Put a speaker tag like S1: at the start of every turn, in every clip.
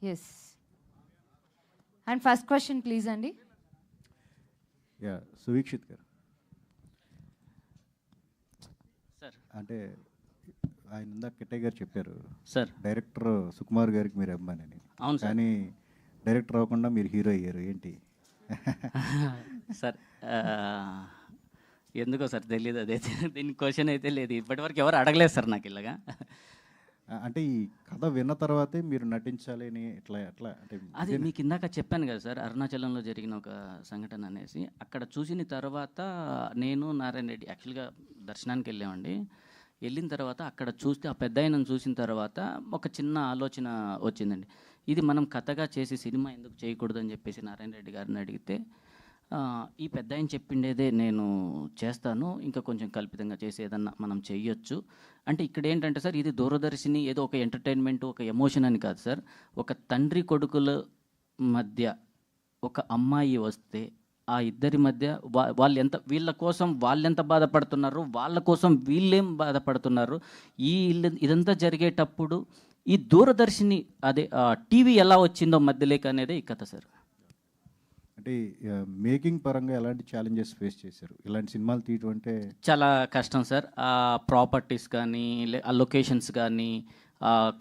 S1: Yes. And first question please అండి.
S2: Yeah, Suvikshith గారు
S3: sir.
S2: అంటే ఆయన ఇందాక కిట్టయ్య గారు చెప్పారు
S3: సార్,
S2: డైరెక్టర్ సుకుమార్ గారికి మీరు అభిమాని అని.
S3: అవును సార్.
S2: కానీ డైరెక్టర్ అవ్వకుండా మీరు హీరో అయ్యారు, ఏంటి?
S3: సార్ ఎందుకో సార్ తెలియదు, అదైతే దీని క్వశ్చన్ అయితే లేదు, ఇప్పటివరకు ఎవరు అడగలేదు సార్ నాకు ఇలాగా.
S2: అంటే ఈ కథ విన్న తర్వాతే మీరు నటించాలి అని ఎట్లా ఎట్లా అంటే
S3: అది మీకు ఇందాక చెప్పాను కదా సార్, అరుణాచలంలో జరిగిన ఒక సంఘటన అనేసి. అక్కడ చూసిన తర్వాత నేను నారాయణ రెడ్డి యాక్చువల్గా దర్శనానికి వెళ్ళామండి. వెళ్ళిన తర్వాత అక్కడ చూస్తే ఆ పెద్ద ఆయనను చూసిన తర్వాత ఒక చిన్న ఆలోచన వచ్చిందండి. ఇది మనం కథగా చేసి సినిమా ఎందుకు చేయకూడదు అని చెప్పేసి నారాయణ రెడ్డి గారిని అడిగితే, ఈ పెద్ద ఆయన చెప్పిండేదే నేను చేస్తాను, ఇంకా కొంచెం కల్పితంగా చేసి ఏదన్నా మనం చెయ్యొచ్చు అంటే. ఇక్కడ ఏంటంటే సార్, ఇది దూరదర్శిని ఏదో ఒక ఎంటర్టైన్మెంట్, ఒక ఎమోషన్ అని కాదు సార్. ఒక తండ్రి కొడుకుల మధ్య ఒక అమ్మాయి వస్తే ఆ ఇద్దరి మధ్య వాళ్ళు ఎంత, వీళ్ళ కోసం వాళ్ళెంత బాధపడుతున్నారు, వాళ్ళ కోసం వీళ్ళేం బాధపడుతున్నారు, ఇదంతా జరిగేటప్పుడు ఈ దూరదర్శిని అదే టీవీ ఎలా వచ్చిందో మధ్యలేక అనేది ఈ కథ సార్.
S2: అంటే మేకింగ్ పరంగా ఎలాంటి ఛాలెంజెస్ ఫేస్ చేశారు ఇలాంటి సినిమాలు తీయటం అంటే? చాలా
S3: కష్టం సార్. ఆ ప్రాపర్టీస్ కానీ, ఆ లొకేషన్స్ కానీ,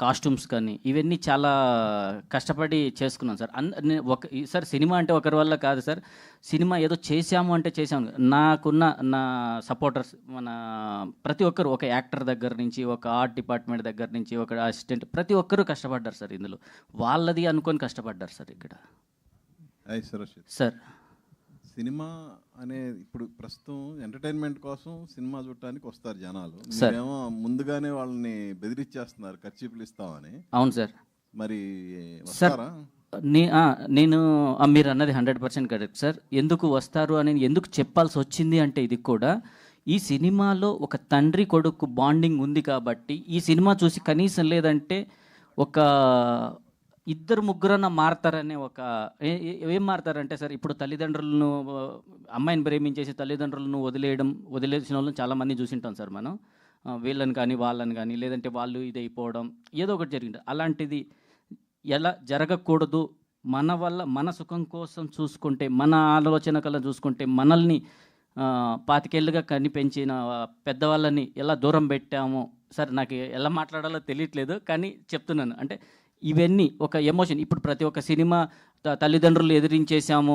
S3: కాస్ట్యూమ్స్ కానీ, ఇవన్నీ చాలా కష్టపడి చేసుకున్నాం సార్. సార్ సినిమా అంటే ఒకరి వల్ల కాదు సార్. సినిమా ఏదో చేశాము అంటే చేశాము. నాకున్న నా సపోర్టర్స్ మన ప్రతి ఒక్కరు, ఒక యాక్టర్ దగ్గర నుంచి, ఒక ఆర్ట్ డిపార్ట్మెంట్ దగ్గర నుంచి, ఒక అసిస్టెంట్, ప్రతి ఒక్కరూ కష్టపడ్డారు సార్ ఇందులో. వాళ్ళది అనుకొని కష్టపడ్డారు సార్ ఇక్కడ.
S4: సార్ సినిమా అనే ఇప్పుడు ప్రస్తుతం ఎంటర్టైన్మెంట్ కోసం సినిమా చూడటానికి వస్తారు జనాలు. మీరేమో ముందుగానే వాళ్ళని బెదిరించేస్తున్నారు ఖర్చీపులు ఇస్తామని.
S3: అవును సార్.
S4: మరి వస్తారా?
S3: నేను మీరు అన్నది 100% కరెక్ట్ సార్. ఎందుకు వస్తారు అని ఎందుకు చెప్పాల్సి వచ్చింది అంటే, ఇది కూడా ఈ సినిమాలో ఒక తండ్రి కొడుకు బాండింగ్ ఉంది కాబట్టి ఈ సినిమా చూసి కనీసం లేదంటే ఒక ఇద్దరు ముగ్గురన్నా మారతారనే ఒక ఏం మారతారంటే సార్, ఇప్పుడు తల్లిదండ్రులను, అమ్మాయిని ప్రేమించేసి తల్లిదండ్రులను వదిలేసిన వాళ్ళని చాలామంది చూసింటాం సార్ మనం. వీళ్ళని కానీ వాళ్ళని కానీ, లేదంటే వాళ్ళు ఇది అయిపోవడం ఏదో ఒకటి జరిగింది. అలాంటిది ఎలా జరగకూడదు, మన వల్ల మన సుఖం కోసం చూసుకుంటే, మన ఆలోచన కల్లా చూసుకుంటే, మనల్ని 25 ఏళ్ళుగా కనిపెంచిన పెద్దవాళ్ళని ఎలా దూరం పెట్టామో సార్, నాకు ఎలా మాట్లాడాలో తెలియట్లేదు కానీ చెప్తున్నాను. అంటే ఇవన్నీ ఒక ఎమోషన్. ఇప్పుడు ప్రతి ఒక్క సినిమా తల్లిదండ్రులు ఎదిరించేసాము,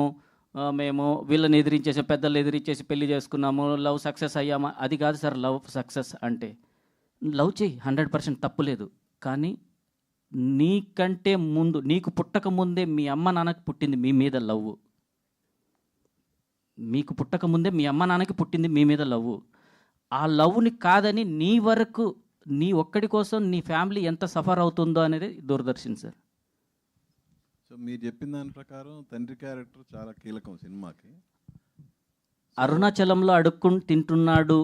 S3: మేము వీళ్ళని ఎదిరించేసాము, పెద్దలు ఎదిరించేసి పెళ్లి చేసుకున్నాము, లవ్ సక్సెస్ అయ్యామా, అది కాదు సార్ లవ్ సక్సెస్ అంటే. లవ్ చేయి, 100% తప్పులేదు. కానీ నీకంటే ముందు, నీకు పుట్టక ముందే మీ అమ్మ నాన్నకి పుట్టింది మీ మీద లవ్. మీకు పుట్టక ముందే మీ అమ్మ నాన్నకి పుట్టింది మీ మీద లవ్. ఆ లవ్ని కాదని నీ వరకు, నీ ఒక్కడి కోసం నీ ఫ్యామిలీ ఎంత సఫర్ అవుతుందో అనేది దూరదర్శన్ సార్.
S4: సో మీరు చెప్పిన దాని ప్రకారం తండ్రి క్యారెక్టర్ చాలా కీలకం సినిమాకి.
S3: అరుణాచలంలో అడుక్కుని తింటున్నాడు,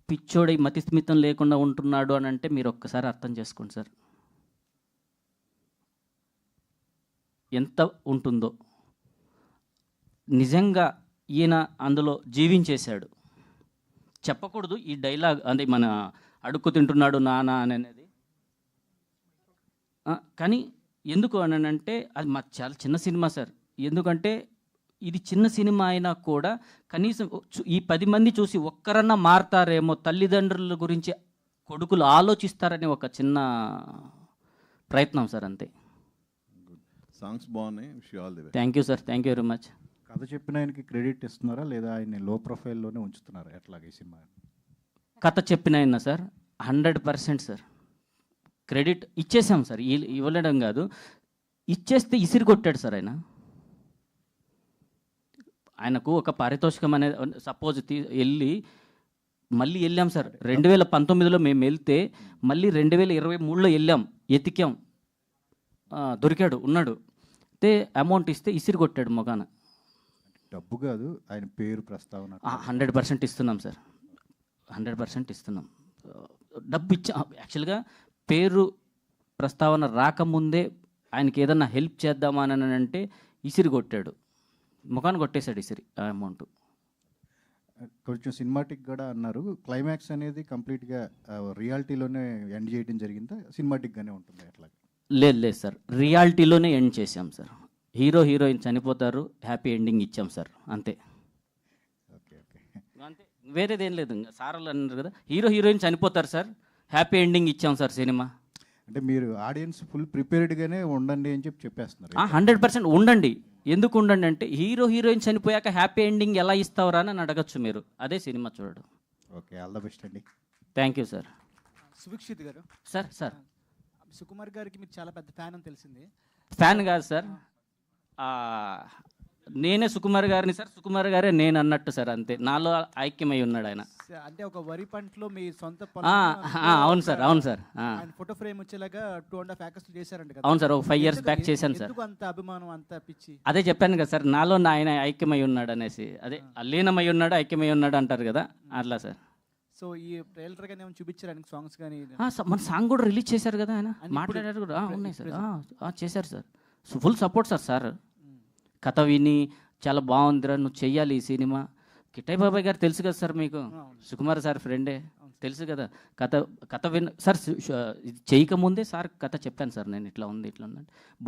S3: పిచ్చోడి మతిస్థిమితం లేకుండా ఉంటున్నాడు అని అంటే మీరు ఒక్కసారి అర్థం చేసుకోండి సార్ ఎంత ఉంటుందో. నిజంగా ఈయన అందులో జీవించేశాడు. చెప్పకూడదు ఈ డైలాగ్, అంటే మన అడుక్కు తింటున్నాడు నాన్న అనేది. కానీ ఎందుకు అని అంటే అది మా చాలా చిన్న సినిమా సార్. ఎందుకంటే ఇది చిన్న సినిమా అయినా కూడా కనీసం ఈ 10 మంది చూసి ఒక్కరన్నా మారతారేమో, తల్లిదండ్రుల గురించి కొడుకులు ఆలోచిస్తారని ఒక చిన్న ప్రయత్నం సార్, అంతే.
S4: సాంగ్స్ బాగున్నాయి.
S3: Thank you sir, thank you very much.
S2: కథ చెప్పిన ఆయనకి క్రెడిట్ ఇస్తున్నారా లేదా ఆయన్ని లో ప్రొఫైల్లోనే ఉంచుతున్నారా ఎట్లాగే ఈ సినిమా?
S3: కథ చెప్పిన ఆయన సార్ 100% సార్ క్రెడిట్ ఇచ్చేసాం సార్. ఇవ్వలేడం కాదు, ఇచ్చేస్తే ఇసిరి కొట్టాడు సార్ ఆయన. ఆయనకు ఒక పారితోషికం అనేది సపోజ్ మళ్ళీ వెళ్ళాం సార్. 2019లో మేము వెళ్తే మళ్ళీ 2023లో వెళ్ళాం, ఎతికాం, దొరికాడు, ఉన్నాడు. అయితే అమౌంట్ ఇస్తే ఇసిరి కొట్టాడు మొగాన.
S2: డబ్బు కాదు, ఆయన పేరు ప్రస్తావన
S3: 100% ఇస్తున్నాం సార్, 100% ఇస్తున్నాం. డబ్బు ఇచ్చా. యాక్చువల్గా పేరు ప్రస్తావన రాకముందే ఆయనకి ఏదన్నా హెల్ప్ చేద్దామా అని అంటే ఇసిరి కొట్టాడు, ముఖాన్ని కొట్టేశాడు ఇసిరి ఆ అమౌంట్.
S2: కొంచెం సినిమాటిక్ కూడా అన్నారు. క్లైమాక్స్ అనేది కంప్లీట్గా రియాలిటీలోనే ఎండ్ చేయడం జరిగిందా, సినిమాటిక్గానే ఉంటుంది అట్లా?
S3: లేదు లేదు సార్, రియాలిటీలోనే ఎండ్ చేసాం సార్. హీరో హీరోయిన్ చనిపోతారు, హ్యాపీ ఎండింగ్ ఇచ్చాం సార్, అంతే.
S2: Okay okay.
S3: అంతే, వేరేదేం లేదు. ఇంకా సార్లు అన్నారు కదా, హీరో హీరోయిన్ చనిపోతారు సార్, హ్యాపీ ఎండింగ్ ఇచ్చాం సార్ సినిమా.
S2: అంటే మీరు ఆడియన్స్ ఫుల్ ప్రిపేర్డ్గానే ఉండండి అని చెప్పేస్తున్నారు.
S3: 100% ఉండండి. ఎందుకు ఉండండి అంటే, హీరో హీరోయిన్ చనిపోయాక హ్యాపీ ఎండింగ్ ఎలా ఇస్తావరా అని అడగచ్చు మీరు. అదే సినిమా చూడడం.
S2: ఓకే, ఆల్ ద బెస్ట్ అండి.
S3: Thank you sir.
S5: Subhikshit garu,
S3: sir
S5: Sukumar గారికి మీరు చాలా పెద్ద ఫ్యాన్ అని తెలిసింది.
S3: ఫ్యాన్ కాదు సార్, నేనే సుకుమార్ గారిని సార్, సుకుమార్ గారే నేను అన్నట్టు సార్, అంతే. నాలో ఐక్యమై ఉన్నాడు ఆయన.
S5: అంటే ఒక వరి పంటలో మీ సొంత
S3: అవును సార్, అవును సార్.
S5: ఆయన ఫోటో ఫ్రేమ్ వచ్చేలాగా 2.5 acres చేశారంట కదా.
S3: అవును సార్, ఒక 5 years బ్యాక్ చేశాను సార్.
S5: ఎందుకు అంత అభిమానం, అంత పిచ్చి?
S3: అదే చెప్పాను కదా సార్, నాలో ఆయన ఐక్యమై ఉన్నాడు అనేసి. అదే లీనమై ఉన్నాడు, ఐక్యమై ఉన్నాడు అంటారు కదా, అట్లా సార్.
S5: సో ఈ ట్రైలర్ గానీ ఏమైనా చూపించారు ఆయనకి, సాంగ్స్ కానీ?
S3: మన సాంగ్ కూడా రిలీజ్ చేశారు కదా ఆయన, మాట్లాడారు కూడా. ఉన్నాయి సార్, చేశారు సార్. Full support sir. కథ విని చాలా బాగుందిరా, నువ్వు చెయ్యాలి ఈ సినిమా. కిట్టయ్య బాబాయ్ గారు తెలుసు కదా సార్ మీకు, సుకుమార్ సార్ ఫ్రెండే, తెలుసు కదా. కథ సార్ ఇది చేయకముందే సార్ కథ చెప్పాను సార్ నేను, ఇట్లా ఉంది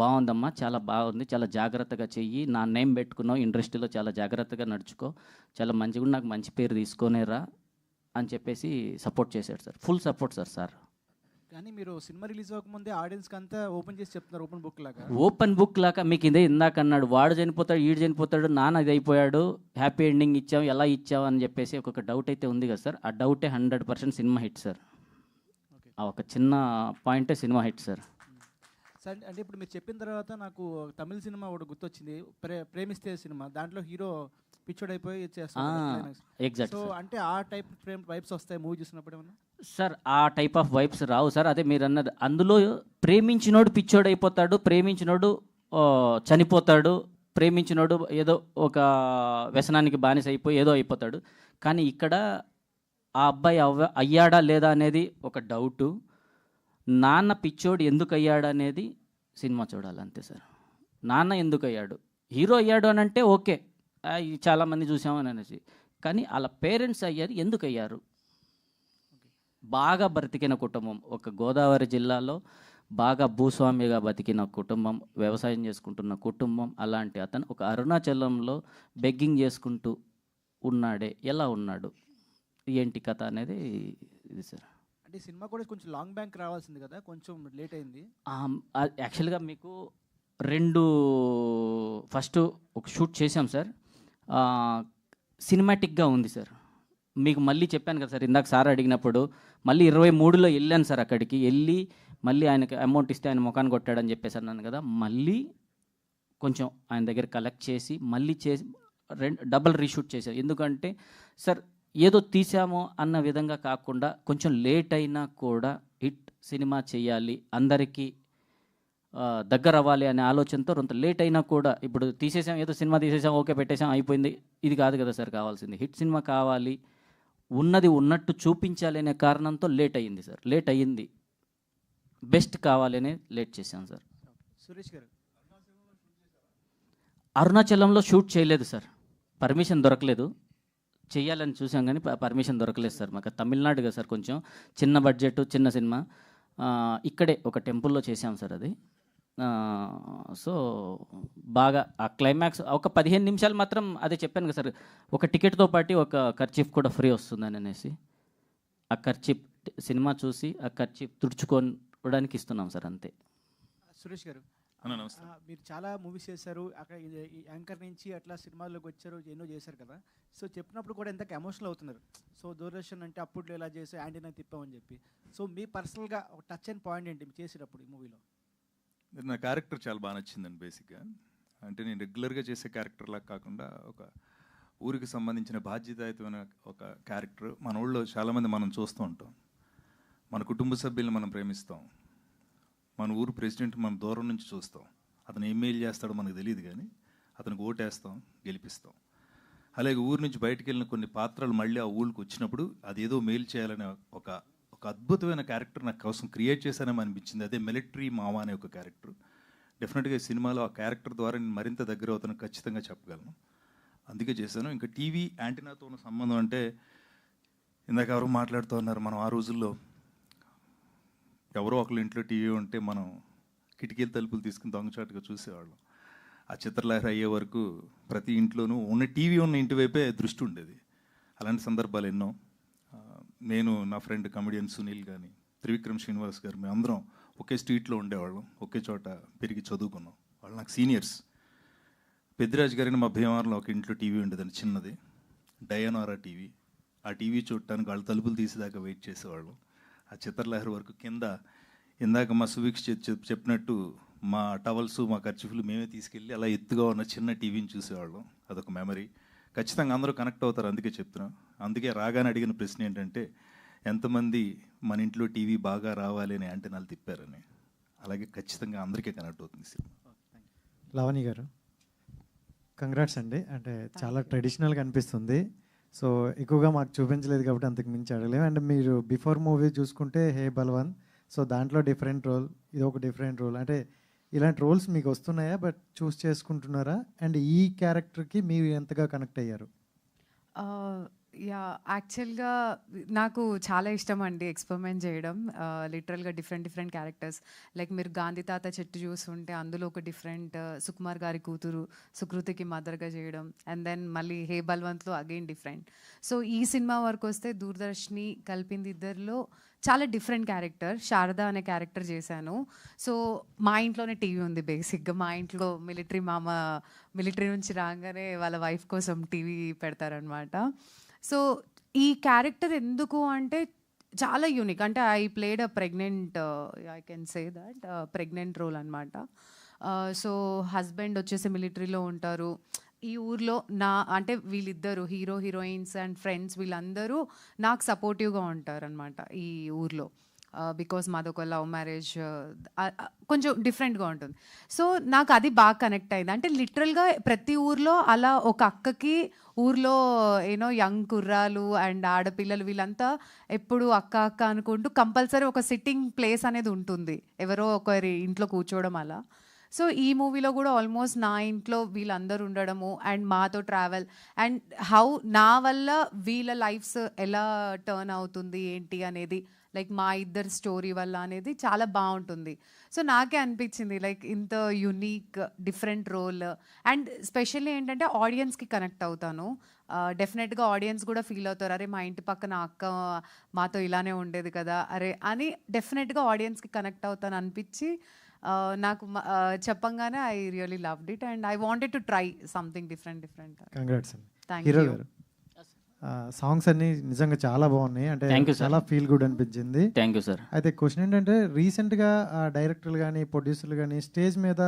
S3: బాగుందమ్మా, చాలా బాగుంది, చాలా జాగ్రత్తగా చెయ్యి, నా నేమ్ పెట్టుకున్నావు ఇండస్ట్రీలో, చాలా జాగ్రత్తగా నడుచుకో, చాలా మంచిగా నాకు మంచి పేరు తీసుకొనేరా అని చెప్పేసి సపోర్ట్ చేశాడు సార్. Full support sir.
S5: కానీ మీరు సినిమా రిలీజ్ అవ్వకముందే ఆడియన్స్కి అంతా ఓపెన్ చేసి చెప్తున్నారు,
S3: ఓపెన్ బుక్ లాగా. మీకు ఇదే ఇందాక అన్నాడు, వాడు చనిపోతాడు, ఈడు చనిపోతాడు, నాన్న ఇది అయిపోయాడు, హ్యాపీ ఎండింగ్ ఇచ్చాం, ఎలా ఇచ్చావు అని చెప్పేసి ఒక్కొక్క డౌట్ అయితే ఉంది కదా సార్. ఆ డౌటే 100% సినిమా హిట్ సార్. ఆ ఒక చిన్న పాయింటే సినిమా హిట్ సార్.
S5: సార్ అంటే ఇప్పుడు మీరు చెప్పిన తర్వాత నాకు తమిళ సినిమా ఒకటి గుర్తొచ్చింది, ప్రేమిస్తే సినిమా. దాంట్లో హీరో పిచ్చోడైపోయి చేస్తాడు.
S3: ఎగ్జాక్ట్.
S5: సో అంటే ఆ టైప్ వైబ్స్ వస్తాయి మూవీ చూసినప్పుడు ఏమన్నా?
S3: సార్ ఆ type of vibes Rao sir. అదే మీరు అన్నది, అందులో ప్రేమించినోడు పిచ్చోడైపోతాడు, ప్రేమించినోడు చనిపోతాడు, ప్రేమించినోడు ఏదో ఒక వ్యసనానికి బానిస అయిపోయి ఏదో అయిపోతాడు. కానీ ఇక్కడ ఆ అబ్బాయి అయ్యాడా లేదా అనేది ఒక డౌటు, నాన్న పిచ్చోడు ఎందుకు అయ్యాడు అనేది సినిమా చూడాలి, అంతే సార్. నాన్న ఎందుకు అయ్యాడు, హీరో అయ్యాడు అని అంటే ఓకే, చాలామంది చూసామని అనేసి, కానీ వాళ్ళ పేరెంట్స్ అయ్యారు, ఎందుకు అయ్యారు? బాగా బ్రతికిన కుటుంబం, ఒక గోదావరి జిల్లాలో బాగా భూస్వామిగా బతికిన కుటుంబం, వ్యవసాయం చేసుకుంటున్న కుటుంబం, అలాంటి అతను ఒక అరుణాచలంలో బెగ్గింగ్ చేసుకుంటూ ఉన్నాడే, ఎలా ఉన్నాడు, ఏంటి కథ అనేది ఇది సార్.
S5: అంటే సినిమా కూడా కొంచెం లాంగ్ బ్యాంక్ రావాల్సింది కదా, కొంచెం లేట్ అయింది.
S3: యాక్చువల్గా మీకు ఫస్ట్ ఒక షూట్ చేసాం సార్, సినిమాటిక్గా ఉంది సార్. మీకు మళ్ళీ చెప్పాను కదా సార్ ఇందాక సార్ అడిగినప్పుడు, మళ్ళీ 23లో వెళ్ళాను సార్. అక్కడికి వెళ్ళి మళ్ళీ ఆయనకి అమౌంట్ ఇస్తే ఆయన ముఖాన్ని కొట్టాడని చెప్పేసి అన్నాను కదా, మళ్ళీ కొంచెం ఆయన దగ్గర కలెక్ట్ చేసి మళ్ళీ డబల్ రీషూట్ చేశారు. ఎందుకంటే సార్ ఏదో తీసామో అన్న విధంగా కాకుండా, కొంచెం లేట్ అయినా కూడా హిట్ సినిమా చేయాలి, అందరికీ దగ్గర అవ్వాలి అనే ఆలోచనతో కొంత లేట్ అయినా కూడా, ఇప్పుడు తీసేసాం, ఏదో సినిమా తీసేసాం, ఓకే పెట్టేసాం, అయిపోయింది, ఇది కాదు కదా సార్ కావాల్సింది. హిట్ సినిమా కావాలి, ఉన్నది ఉన్నట్టు చూపించాలి అనే కారణంతో లేట్ అయ్యింది సార్. లేట్ అయ్యింది, బెస్ట్ కావాలి అని లేట్ చేశాం సార్.
S5: సురేష్ గారు,
S3: అరుణాచలంలో షూట్ చేయలేదు సార్, పర్మిషన్ దొరకలేదు. చేయాలని చూసాం కానీ పర్మిషన్ దొరకలేదు సార్. మాకు తమిళనాడు కదా సార్, కొంచెం చిన్న బడ్జెట్, చిన్న సినిమా. ఇక్కడే ఒక టెంపుల్లో చేసాం సార్ అది. సో బాగా ఆ క్లైమాక్స్ ఒక 15 నిమిషాలు మాత్రం, అదే చెప్పాను కదా సార్, ఒక టికెట్తో పాటు ఒక కర్చీఫ్ కూడా ఫ్రీ వస్తుందని అనేసి, ఆ కర్చీఫ్ సినిమా చూసి ఆ కర్చీఫ్ తుడుచుకోవడానికి ఇస్తున్నాం సార్, అంతే.
S5: సురేష్ గారు, మీరు చాలా మూవీస్ చేశారు, అక్కడ యాంకర్ నుంచి అట్లా సినిమాల్లోకి వచ్చారు, ఎన్నో చేశారు కదా. సో చెప్పినప్పుడు కూడా ఎంత ఎమోషనల్ అవుతున్నారు. సో దూరదర్శన్ అంటే అప్పుడు ఇలా చేసి యాంటీనా తిప్పామని చెప్పి, సో మీ పర్సనల్గా ఒక టచ్ అండ్ పాయింట్ ఏంటి మీరు చేసేటప్పుడు ఈ మూవీలో?
S4: నా క్యారెక్టర్ చాలా బాగా నచ్చిందండి. బేసిక్గా అంటే నేను రెగ్యులర్గా చేసే క్యారెక్టర్లా కాకుండా ఒక ఊరికి సంబంధించిన బాధ్యతాయుతమైన ఒక క్యారెక్టర్. మన ఊళ్ళో చాలామంది మనం చూస్తూ ఉంటాం, మన కుటుంబ సభ్యులను మనం ప్రేమిస్తాం, మన ఊరు ప్రెసిడెంట్ మనం దూరం నుంచి చూస్తాం, అతను ఏం మెయిల్ చేస్తాడో మనకు తెలియదు, కానీ అతనికి ఓటేస్తాం, గెలిపిస్తాం. అలాగే ఊరు నుంచి బయటకు వెళ్ళిన కొన్ని పాత్రలు మళ్ళీ ఆ ఊళ్ళకి వచ్చినప్పుడు అదేదో మెయిల్ చేయాలనే ఒక అద్భుతమైన క్యారెక్టర్ నాకు కోసం క్రియేట్ చేశానని అనిపించింది. అదే మిలిటరీ మామ అనే ఒక క్యారెక్టర్. డెఫినెట్గా ఈ సినిమాలో ఆ క్యారెక్టర్ ద్వారా నేను మరింత దగ్గర అవుతాను ఖచ్చితంగా చెప్పగలను, అందుకే చేశాను. ఇంకా టీవీ యాంటీనాతో ఉన్న సంబంధం అంటే, ఇందాక ఎవరు మాట్లాడుతూ ఉన్నారు, మనం ఆ రోజుల్లో ఎవరో ఒకళ్ళ ఇంట్లో టీవీ ఉంటే మనం కిటికీల తలుపులు తీసుకుని దొంగచాటుగా చూసేవాళ్ళం. ఆ చిత్రలహరి అయ్యే వరకు ప్రతి ఇంట్లోనూ ఉన్న టీవీ ఉన్న ఇంటి వైపే దృష్టి ఉండేది. అలాంటి సందర్భాలు ఎన్నో. నేను నా ఫ్రెండ్ కమెడియన్ సునీల్ కానీ, త్రివిక్రమ్ శ్రీనివాస్ గారు, మేము అందరం ఒకే స్ట్రీట్లో ఉండేవాళ్ళం, ఒకే చోట పెరిగి చదువుకున్నాం. వాళ్ళు నాకు సీనియర్స్. పెద్దిరాజు గారిని మా భీమవరంలో ఒక ఇంట్లో టీవీ ఉండేదండి, చిన్నది డయానోరా టీవీ. ఆ టీవీ చూడటానికి వాళ్ళు తలుపులు తీసేదాకా వెయిట్ చేసేవాళ్ళం. ఆ చిత్రలహరి వరకు కింద ఇందాక మా సువీక్ష చెప్పినట్టు మా టవల్స్, మా ఖర్చులు మేమే తీసుకెళ్ళి అలా ఎత్తుగా ఉన్న చిన్న టీవీని చూసేవాళ్ళం. అదొక మెమరీ. ఖచ్చితంగా అందరూ కనెక్ట్ అవుతారు, అందుకే చెప్తున్నాం. అందుకే రాగానే అడిగిన ప్రశ్న ఏంటంటే ఎంతమంది మన ఇంట్లో టీవీ బాగా రావాలి అని యాంటెనాలు తిప్పారని. అలాగే ఖచ్చితంగా అందరికీ కనెక్ట్ అవుతుంది సినిమా.
S6: లవణి గారు, కంగ్రాట్స్ అండి. అంటే చాలా ట్రెడిషనల్గా అనిపిస్తుంది. సో ఎక్కువగా మాకు చూపించలేదు కాబట్టి అంతకు మించి అడగలేము. అండ్ మీరు బిఫోర్ మూవీ చూసుకుంటే హే బల్వన్, సో దాంట్లో డిఫరెంట్ రోల్, ఇది ఒక డిఫరెంట్ రోల్. అంటే ఇలాంటి రోల్స్ మీకు వస్తున్నాయా, బట్ చూస్ చేసుకుంటున్నారా? అండ్ ఈ క్యారెక్టర్కి మీరు ఎంతగా కనెక్ట్ అయ్యారు?
S1: యా, యాక్చువల్గా నాకు చాలా ఇష్టం అండి ఎక్స్పెరిమెంట్ చేయడం. లిటరల్గా డిఫరెంట్ క్యారెక్టర్స్. లైక్ మీరు గాంధీ తాత చెట్టు చూస్తుంటే అందులో ఒక డిఫరెంట్, సుకుమార్ గారి కూతురు సుకృతికి మదర్గా చేయడం, అండ్ దెన్ మళ్ళీ హే బల్వంత్లో అగైన్ డిఫరెంట్. సో ఈ సినిమా వరకు వస్తే దూరదర్శిని కలిపింది ఇద్దరిలో చాలా డిఫరెంట్ క్యారెక్టర్. శారద అనే క్యారెక్టర్ చేశాను. సో మా ఇంట్లోనే టీవీ ఉంది బేసిక్గా. మా ఇంట్లో మిలిటరీ నుంచి రాగానే వాళ్ళ వైఫ్ కోసం టీవీ పెడతారనమాట. సో ఈ క్యారెక్టర్ ఎందుకు అంటే చాలా యూనిక్. అంటే I played a pregnant, I can say that pregnant role అనమాట. సో హస్బెండ్ వచ్చేసి మిలిటరీలో ఉంటారు. ఈ ఊర్లో అంటే వీళ్ళిద్దరు హీరో హీరోయిన్స్ అండ్ ఫ్రెండ్స్ వీళ్ళందరూ నాకు సపోర్టివ్గా ఉంటారనమాట ఈ ఊర్లో. బికాస్ మాది ఒక లవ్ మ్యారేజ్, కొంచెం డిఫరెంట్గా ఉంటుంది. సో నాకు అది బాగా కనెక్ట్ అయింది. అంటే లిటరల్గా ప్రతి ఊర్లో అలా ఒక అక్కకి ఊర్లో యంగ్ కుర్రాలు అండ్ ఆడపిల్లలు వీళ్ళంతా ఎప్పుడు అక్క అక్క అనుకుంటూ కంపల్సరీ ఒక సిట్టింగ్ ప్లేస్ అనేది ఉంటుంది, ఎవరో ఒకరి ఇంట్లో కూర్చోవడం అలా. సో ఈ మూవీలో కూడా ఆల్మోస్ట్ నా ఇంట్లో వీళ్ళందరూ ఉండడము అండ్ మాతో ట్రావెల్ అండ్ హౌ నా వల్ల వీళ్ళ లైఫ్స్ ఎలా టర్న్ అవుతుంది ఏంటి అనేది, లైక్ మా ఇద్దరు స్టోరీ వల్ల అనేది చాలా బాగుంటుంది. సో నాకే అనిపించింది లైక్ ఇంత unique different role. And specially ఏంటంటే ఆడియన్స్కి కనెక్ట్ అవుతాను. డెఫినెట్గా ఆడియన్స్ కూడా ఫీల్ అవుతారు, అరే మా ఇంటి పక్కన అక్క మాతో ఇలానే ఉండేది కదా అరే అని. డెఫినెట్గా ఆడియన్స్కి కనెక్ట్ అవుతాను అనిపించి నాకు చెప్పంగానే I really loved it and I wanted to try something different.
S6: Congrats అండి.
S1: Thank
S6: hero
S1: you.
S6: Garu, songs అన్ని నిజంగా చాలా బాగున్నాయి. అంటే చాలా ఫీల్ గుడ్ అనిపించింది.
S3: Thank you sir.
S6: అయితే క్వశ్చన్ ఏంటంటే రీసెంట్గా డైరెక్టర్లు కానీ ప్రొడ్యూసర్లు కానీ స్టేజ్ మీద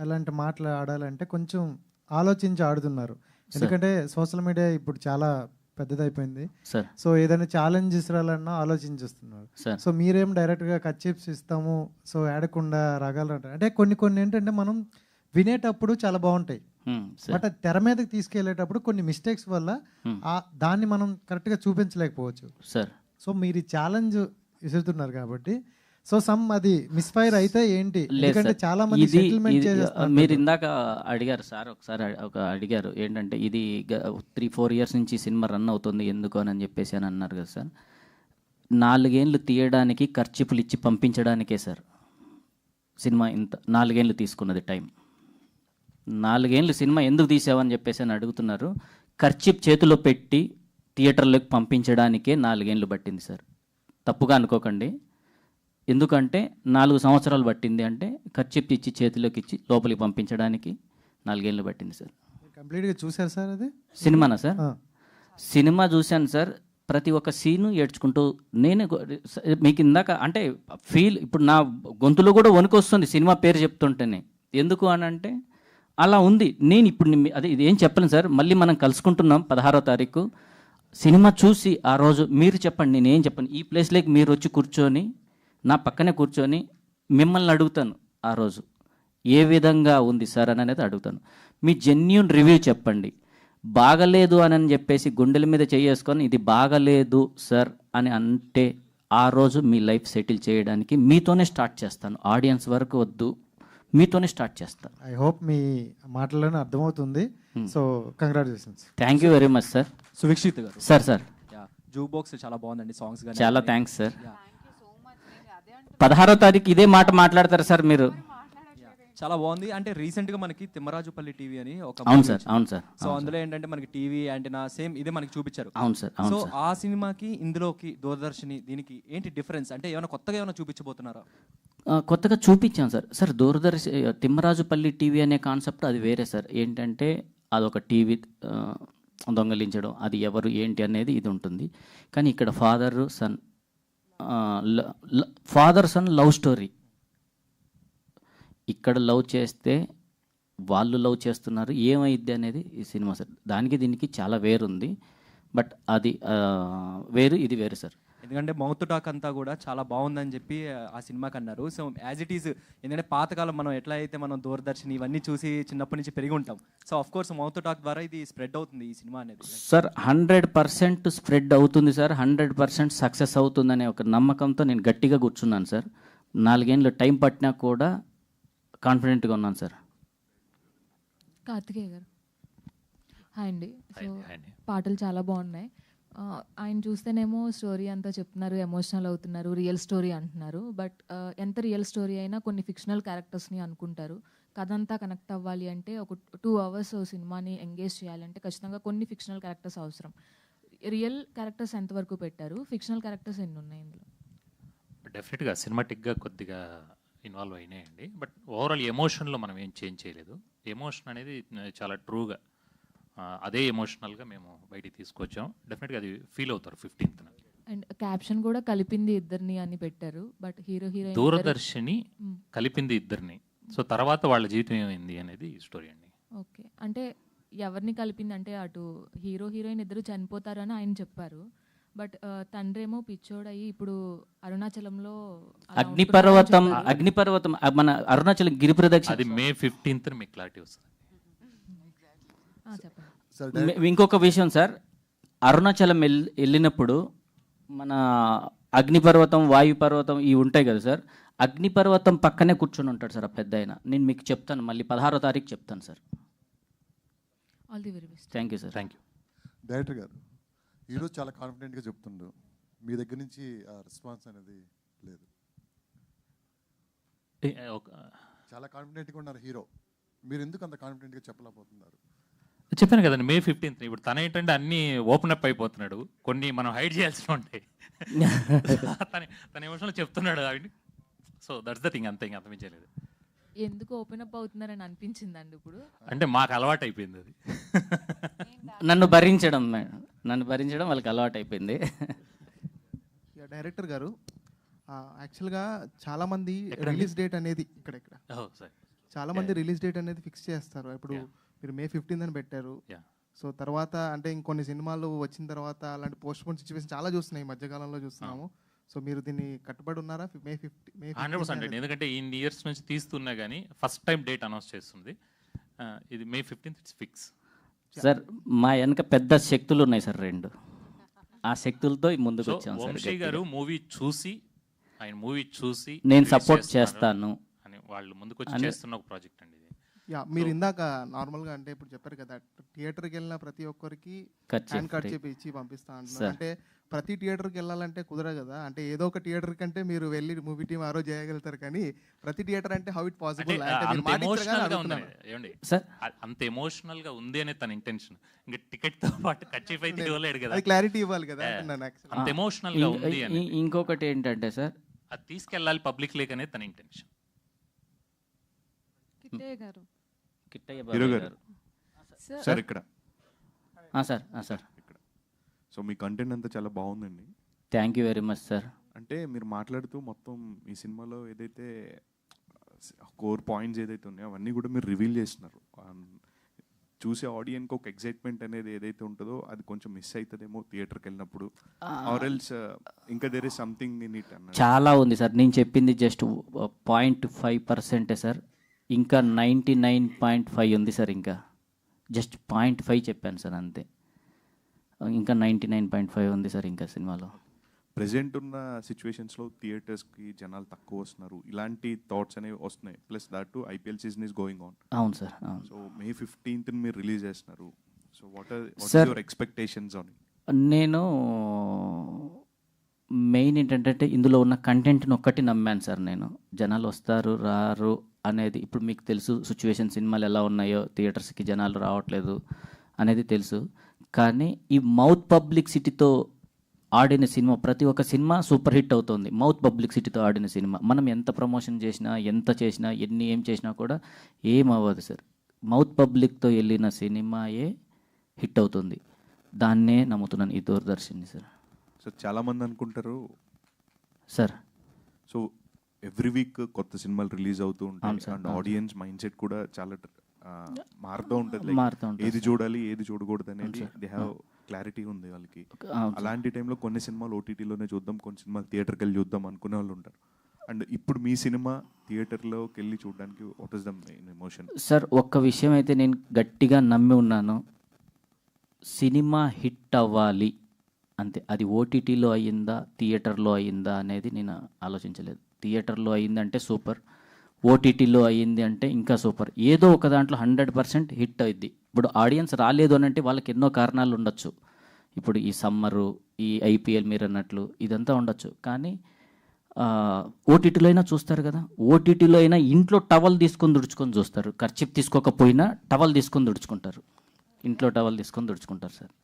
S6: ఎలాంటి మాటలు ఆడాలంటే కొంచెం ఆలోచించి ఆడుతున్నారు. ఎందుకంటే సోషల్ మీడియా ఇప్పుడు చాలా పెద్దదైపోయింది. సో ఏదైనా ఛాలెంజ్ ఇస్తారన్నా ఆలోచించేస్తున్నారు. సో మీరేం డైరెక్ట్గా కట్ చిప్స్ ఇస్తాము సో ఆడకుండా రాగాలు అంటారు. అంటే కొన్ని ఏంటంటే మనం వినేటప్పుడు చాలా బాగుంటాయి, బట్ తెర మీదకి తీసుకెళ్లేటప్పుడు కొన్ని మిస్టేక్స్ వల్ల దాన్ని మనం కరెక్ట్గా చూపించలేకపోవచ్చు. సో మీరు ఛాలెంజ్ విసురుతున్నారు కాబట్టి సో అది మిస్ఫైర్ అయితే ఏంటి? ఎందుకంటే చాలా మంది సెటిల్మెంట్ చేస్తారు.
S3: మీరు ఇందాక అడిగారు సార్, ఒకసారి అడిగారు ఏంటంటే ఇది 3-4 years నుంచి సినిమా రన్ అవుతుంది ఎందుకు అని చెప్పేసి అని అన్నారు కదా సార్. 4 ఏళ్ళు తీయడానికి ఖర్చులు ఇచ్చి పంపించడానికే సార్ సినిమా ఇంత 4 ఏళ్ళు తీసుకున్నది టైం. 4 ఏళ్ళు సినిమా ఎందుకు తీసావని చెప్పేసి అని అడుగుతున్నారు. ఖర్చు చేతిలో పెట్టి థియేటర్లోకి పంపించడానికే 4 ఏళ్ళు పట్టింది సార్. తప్పుగా అనుకోకండి. ఎందుకంటే 4 సంవత్సరాలు పట్టింది అంటే ఖర్చు ఇచ్చి చేతిలోకి ఇచ్చి లోపలికి పంపించడానికి 4 ఏళ్ళు పట్టింది సార్.
S6: కంప్లీట్గా చూసారు సార్ అది
S3: సినిమానా సార్? సినిమా చూశాను సార్. ప్రతి ఒక్క సీను ఏడ్చుకుంటూ నేను మీకు ఇందాక అంటే ఇప్పుడు నా గొంతులో కూడా వణుకు వస్తుంది సినిమా పేరు చెప్తుంటేనే. ఎందుకు అని అంటే అలా ఉంది. నేను ఇప్పుడు అదే ఇది ఏం చెప్పలేను సార్. మళ్ళీ మనం కలుసుకుంటున్నాం 16వ తారీఖు. సినిమా చూసి ఆ రోజు మీరు చెప్పండి, నేనేం చెప్పను. ఈ ప్లేస్లోకి మీరు వచ్చి కూర్చొని నా పక్కనే కూర్చొని మిమ్మల్ని అడుగుతాను ఆ రోజు ఏ విధంగా ఉంది సార్ అని అనేది అడుగుతాను. మీ జెన్యూన్ రివ్యూ చెప్పండి. బాగలేదు అని చెప్పేసి గుండెల మీద చేసుకొని ఇది బాగలేదు సార్ అని అంటే ఆ రోజు మీ లైఫ్ సెటిల్ చేయడానికి మీతోనే స్టార్ట్ చేస్తాను. ఆడియన్స్ వరకు వద్దు, మీతోనే స్టార్ట్ చేస్తాను.
S6: ఐ హోప్ మీ మాటల్లోనే అర్థమవుతుంది. So congratulations.
S3: Thank you very much sir.
S7: Suvikshit garu
S3: sir
S7: juke box చాలా బాగుందండి, సాంగ్స్ కానీ
S3: చాలా థ్యాంక్స్ సార్. 16వ తారీఖు ఇదే మాట మాట్లాడతారు సార్ మీరు.
S7: చాలా బాగుంది. అంటే రీసెంట్ గా మనకి తిమ్మరాజుపల్లి టీవీ అని ఒక
S3: అవును
S7: movie
S3: సార్,
S7: వచ్చింది.
S3: అవును సార్,
S7: సో
S3: అవును
S7: అందులో ఏంటంటే మనకి టీవీ యాంటీనా సేమ్ ఇదే మనకి చూపించారు.
S3: అవును సార్,
S7: సో
S3: అవును సార్.
S7: ఆ సినిమాకి ఇందులోకి దూరదర్శిని దీనికి ఏంటి డిఫరెన్స్? అంటే ఏమైనా కొత్తగా ఏమైనా చూపించబోతున్నారా?
S3: కొత్తగా చూపించాం సార్. సార్ దూరదర్శి తిమ్మరాజుపల్లి టీవీ అనే కాన్సెప్ట్ అది వేరే సార్. ఏంటంటే అదొక టీవీ దొంగలించడం, అది ఎవరు ఏంటి అనేది ఇది ఉంటుంది. కానీ ఇక్కడ ఫాదర్ సన్ లవ్ స్టోరీ. ఇక్కడ లవ్ చేస్తే వాళ్ళు లవ్ చేస్తున్నారు, ఏమైద్ది అనేది ఈ సినిమా సార్. దానికి దీనికి చాలా వేరుంది. బట్ అది వేరు, ఇది వేరు సార్.
S7: ఎందుకంటే మౌత్ టాక్ అంతా కూడా చాలా బాగుందని చెప్పి ఆ సినిమాకి అన్నారు. సో యాజ్ ఇట్ ఈస్ ఎందుకంటే పాతకాలం మనం ఎట్లా అయితే మనం దూరదర్శన్ ఇవన్నీ చూసి చిన్నప్పటి నుంచి పెరిగి ఉంటాం. So of course mouth talk ద్వారా ఇది స్ప్రెడ్ అవుతుంది ఈ సినిమా అనేది.
S3: సార్ 100% స్ప్రెడ్ అవుతుంది సార్. 100% సక్సెస్ అవుతుందనే ఒక నమ్మకంతో నేను గట్టిగా కూర్చున్నాను సార్. 4 ఏళ్ళు టైం పట్టినా కూడా కాన్ఫిడెంట్గా ఉన్నాను సార్.
S8: కార్తికేయ గారు హాయ్ అండి. సో పాటలు చాలా బాగున్నాయి. ఆయన చూస్తేనేమో స్టోరీ అంతా చెప్తున్నారు, ఎమోషనల్ అవుతున్నారు, రియల్ స్టోరీ అంటున్నారు. బట్ ఎంత రియల్ స్టోరీ అయినా కొన్ని ఫిక్షనల్ క్యారెక్టర్స్ని అనుకుంటారు. కథ అంతా కనెక్ట్ అవ్వాలి అంటే ఒక 2 hours సినిమాని ఎంగేజ్ చేయాలంటే ఖచ్చితంగా కొన్ని ఫిక్షనల్ క్యారెక్టర్స్ అవసరం. రియల్ క్యారెక్టర్స్ ఎంతవరకు పెట్టారు? ఫిక్షనల్ క్యారెక్టర్స్ ఎన్ని ఉన్నాయి ఇందులో?
S9: డెఫినెట్గా సినిమాటిక్గా కొద్దిగా ఇన్వాల్వ్ అయినాయండి. బట్ ఓవరాల్ ఎమోషన్లో మనం ఏం చేంజ్ చేయలేదు. ఎమోషన్ అనేది చాలా ట్రూగా అదే ఎమోషనల్గా మేము బయటికి తీసుకొచ్చాం. డెఫినెట్గా అది ఫీల్ అవుతారు 15th.
S8: అండ్ క్యాప్షన్ కూడా కలిపింది ఇద్దరిని అని పెట్టారు. బట్ హీరో హీరోయిన్
S9: దూరదర్శిని కలిపింది ఇద్దరిని. సో తర్వాత వాళ్ళ జీవితం ఏమైంది అనేది స్టోరీ అండి.
S8: ఓకే, అంటే ఎవరిని కలిపింది అంటే అటు హీరో హీరోయిన్ ఇద్దరు చనిపోతారని ఆయన చెప్పారు. బట్ తండ్రి ఏమో పిచ్చోడయ్యి ఇప్పుడు అరుణాచలంలో అలా
S3: అగ్నిపర్వతం
S8: ఉంటున్నారని చెప్పారు.
S3: అగ్నిపర్వతం మన అరుణాచలం గిరి ప్రదక్షిణ.
S9: అది May 15th మీకు క్లారిటీ వస్తుంది.
S8: చెప్పండి.
S3: ఇంకొక విషయం సార్, అరుణాచలం వెళ్ళినప్పుడు మన అగ్నిపర్వతం, వాయుపర్వతం ఇవి ఉంటాయి కదా సార్. అగ్నిపర్వతం పక్కనే కూర్చొని ఉంటాడు సార్ ఆ పెద్ద ఆయన. నేను మీకు చెప్తాను, మళ్ళీ 16వ తారీఖు చెప్తాను sir.
S8: All the very best.
S3: Thank you sir.
S9: Thank you.
S10: Director గారు ఈరోజు చాలా కాన్ఫిడెంట్గా చెప్తుండు, మీ దగ్గర నుంచి ఆ రెస్పాన్స్ అనేది లేదు. చాలా కాన్ఫిడెంట్గా ఉన్నారు హీరో, మీరు ఎందుకు అంత కాన్ఫిడెంట్గా చెప్పలేకపోతున్నారు?
S9: చెప్పాను కదండి May 15th. ఇప్పుడు తన ఏంటంటే అన్నీ ఓపెన్ అప్ అయిపోతున్నాడు, కొన్ని మనం హైడ్ చేయాల్సి ఉంటాయి. తన ఎమోషన్లో చెప్తున్నాడు అవి. సో దట్స్ ద థింగ్, అంతే, ఇంకా అంతమించలేదు.
S8: ఎందుకు ఓపెన్ అప్ అవుతున్నారని అనిపించిందండి ఇప్పుడు?
S9: అంటే మాకు అలవాటు అయిపోయింది అది.
S3: నన్ను భరించడం వాళ్ళకి అలవాటు అయిపోయింది.
S11: డైరెక్టర్ గారు యాక్చువల్గా చాలామంది రిలీజ్ డేట్ అనేది ఇక్కడ చాలామంది రిలీజ్ డేట్ అనేది ఫిక్స్ చేస్తారు. ఇప్పుడు మీరు May 15th అని పెట్టారు. సో తర్వాత అంటే ఇంకొన్ని సినిమాలు వచ్చిన తర్వాత అలాంటి పోస్ట్ పోన్ సిచ్యువేషన్ చాలా చూస్తున్నాయి, ఈ మధ్యకాలంలో చూస్తున్నాము. సో మీరు దీన్ని కట్టుబడి ఉన్నారా? May
S9: 100%. ఎందుకంటే ఇన్ని ఇయర్స్ నుంచి తీస్తున్నా కానీ ఫస్ట్ టైం డేట్ అనౌన్స్ చేస్తుంది. ఇది May 15th it's fix.
S3: Sir మా వెనక పెద్ద శక్తులు ఉన్నాయి సార్, 2. ఆ శక్తులతో ముందుకు వచ్చాం సార్.
S9: వంశీ గారు మూవీ చూసి
S3: నేను సపోర్ట్ చేస్తాను
S9: అని వాళ్ళు ముందుకు వచ్చి చేస్తున్న ఒక ప్రాజెక్ట్ అండి ఇది.
S11: మీరు ఇందాక నార్మల్గా అంటే ఇప్పుడు చెప్పారు కదా, థియేటర్కి వెళ్ళిన ప్రతి ఒక్కరికి హ్యాండ్ కార్డ్ చెప్పి ఇచ్చి పంపిస్తా అంటున్నారు. అంటే ప్రతి థియేటర్కి వెళ్ళాలంటే కుదరదు కదా. అంటే ఏదో ఒక థియేటర్ కంటే మీరు వెళ్ళి మూవీ టీం ఆ రోజు చేయగలుగుతారు, కానీ ప్రతి థియేటర్ అంటే హౌ ఇట్ పాసిబుల్?
S9: అంత ఎమోషనల్ గా ఉంది అనే తన ఇంటెన్షన్. ఇంకా టికెట్ తో పాటు కర్చీఫ్ అయితే ఇవ్వలేడు కదా,
S11: క్లారిటీ ఇవ్వాలి కదా.
S9: అంత ఎమోషనల్ గా ఉంది అని.
S3: ఇంకొకటి ఏంటంటే సార్,
S9: అది తీసుకెళ్ళాలి పబ్లిక్ లేక్ అనేది తన ఇంటెన్షన్.
S4: సార్ ఇక్కడ
S3: సార్
S12: సో మీ కంటెంట్ అంతా చాలా బాగుందండి.
S3: Thank you very much sir.
S12: అంటే మీరు మాట్లాడుతూ మొత్తం ఈ సినిమాలో ఏదైతే కోర్ పాయింట్స్ ఏదైతే ఉన్నాయో అవన్నీ కూడా మీరు రివీల్ చేస్తున్నారు. చూసే ఆడియన్కి ఒక ఎక్సైట్మెంట్ అనేది ఏదైతే ఉంటుందో అది కొంచెం మిస్ అవుతుందేమో థియేటర్కి వెళ్ళినప్పుడు, ఆర్ ఎల్స్ ఇంకా there is something in it అన్న.
S3: చాలా ఉంది సార్. నేను చెప్పింది జస్ట్ 0.5% సార్. ఇంకా 99.5 ఉంది సార్. ఇంకా జస్ట్ 0.5 చెప్పాను సార్, అంతే. ఇంకా 99.5 ఉంది సార్ ఇంకా సినిమాలో.
S12: ప్రెజెంట్ ఉన్న సిచ్యువేషన్స్లో థియేటర్స్కి జనాలు తక్కువ వస్తున్నారు, ఇలాంటి థాట్స్ అనేవి వస్తున్నాయి. Plus that to IPL season is going on.
S3: అవును సార్.
S12: సో May 15th మీరు రిలీజ్ చేస్తున్నారు. So what are your expectations on?
S3: నేను మెయిన్ ఏంటంటే ఇందులో ఉన్న కంటెంట్ని ఒక్కటి నమ్మాను సార్ నేను. జనాలు వస్తారు రారు అనేది ఇప్పుడు మీకు తెలుసు, సిచ్యువేషన్ సినిమాలు ఎలా ఉన్నాయో, థియేటర్స్కి జనాలు రావట్లేదు అనేది తెలుసు. కానీ ఈ మౌత్ పబ్లిసిటీతో ఆడిన సినిమా, ప్రతి ఒక్క సినిమా సూపర్ హిట్ అవుతుంది మౌత్ పబ్లిసిటీతో ఆడిన సినిమా. మనం ఎంత ప్రమోషన్ చేసినా, ఎంత చేసినా, ఏం చేసినా కూడా ఏం అవ్వదు సార్. మౌత్ పబ్లిక్తో వెళ్ళిన సినిమాయే హిట్ అవుతుంది. దాన్నే నమ్ముతున్నాను ఈ దూరదర్శన్ని సార్.
S12: సో చాలామంది అనుకుంటారు
S3: సార్,
S12: సో ఎవ్రీ వీక్ కొత్త సినిమాలు రిలీజ్ అవుతూ
S3: అవును
S12: ఉంటాయి
S3: సార్,
S12: అండ్
S3: అవును
S12: ఆడియన్స్ మైండ్ సెట్ కూడా చాలా మారుతూ ఉంటుంది.
S3: మారుతూ ఉంటుంది
S12: ఏది
S3: సార్.
S12: చూడాలి ఏది చూడకూడదు
S3: అవును
S12: అనేది
S3: సార్.
S12: దే హ్యావ్ క్లారిటీ ఉంది వాళ్ళకి.
S3: అవును సార్.
S12: అలాంటి టైంలో కొన్ని సినిమాలు ఓటీటీలోనే చూద్దాం, కొన్ని సినిమాలు థియేటర్కి వెళ్ళి చూద్దాం అనుకునే వాళ్ళు ఉంటారు. అండ్ ఇప్పుడు మీ సినిమా థియేటర్లోకి వెళ్ళి చూడడానికి what is the main emotion?
S3: Sir, ఒక్క విషయం అయితే నేను గట్టిగా నమ్మి ఉన్నాను, సినిమా హిట్ అవ్వాలి అంతే. అది ఓటీటీలో అయ్యిందా థియేటర్లో అయ్యిందా అనేది నేను ఆలోచించలేదు. థియేటర్లో అయ్యిందంటే సూపర్, ఓటీటీలో అయ్యింది అంటే ఇంకా సూపర్. ఏదో ఒక దాంట్లో 100% హిట్ అయింది. ఇప్పుడు ఆడియన్స్ రాలేదు అని అంటే వాళ్ళకి ఎన్నో కారణాలు ఉండొచ్చు. ఇప్పుడు ఈ సమ్మరు, ఈ ఐపీఎల్ మీరు అన్నట్లు ఇదంతా ఉండొచ్చు. కానీ ఓటీటీలో అయినా చూస్తారు కదా, ఓటీటీలో అయినా ఇంట్లో టవల్ తీసుకొని దుడుచుకొని చూస్తారు. ఖర్చిప్ తీసుకోకపోయినా టవల్ తీసుకొని దుడుచుకుంటారు, ఇంట్లో టవల్ తీసుకొని దుడుచుకుంటారు sir.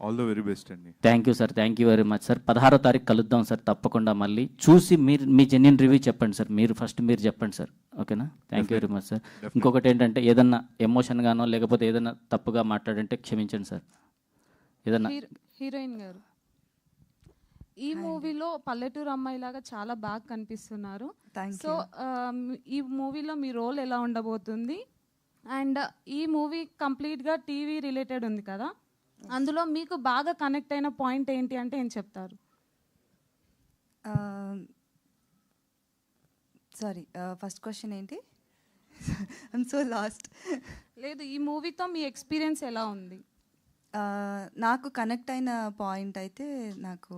S12: All the very best అండి.
S3: Thank you sir, thank you very much sir. 16వ తారీఖు కలుద్దాం సార్ తప్పకుండా. మళ్ళీ చూసి మీరు మీ జెన్యున్ రివ్యూ చెప్పండి సార్. మీరు ఫస్ట్ మీరు చెప్పండి సార్, ఓకేనా? Thank you very much sir. ఇంకొకటి ఏంటంటే ఏదన్నా ఎమోషన్గానో లేకపోతే ఏదైనా తప్పుగా మాట్లాడంటే క్షమించండి సార్. ఏదన్నా
S13: హీరోయిన్ గారు, ఈ మూవీలో పల్లెటూరు అమ్మాయిలాగా చాలా బాగా కనిపిస్తున్నారు. సో ఈ మూవీలో మీ రోల్ ఎలా ఉండబోతుంది? అండ్ ఈ మూవీ కంప్లీట్గా టీవీ రిలేటెడ్ ఉంది కదా, అందులో మీకు బాగా కనెక్ట్ అయిన పాయింట్ ఏంటి అంటే ఏం చెప్తారు?
S14: సారీ, ఫస్ట్ క్వశ్చన్ ఏంటి? I'm so last.
S13: లేదు, ఈ మూవీతో మీ ఎక్స్పీరియన్స్ ఎలా ఉంది?
S14: నాకు కనెక్ట్ అయిన పాయింట్ అయితే నాకు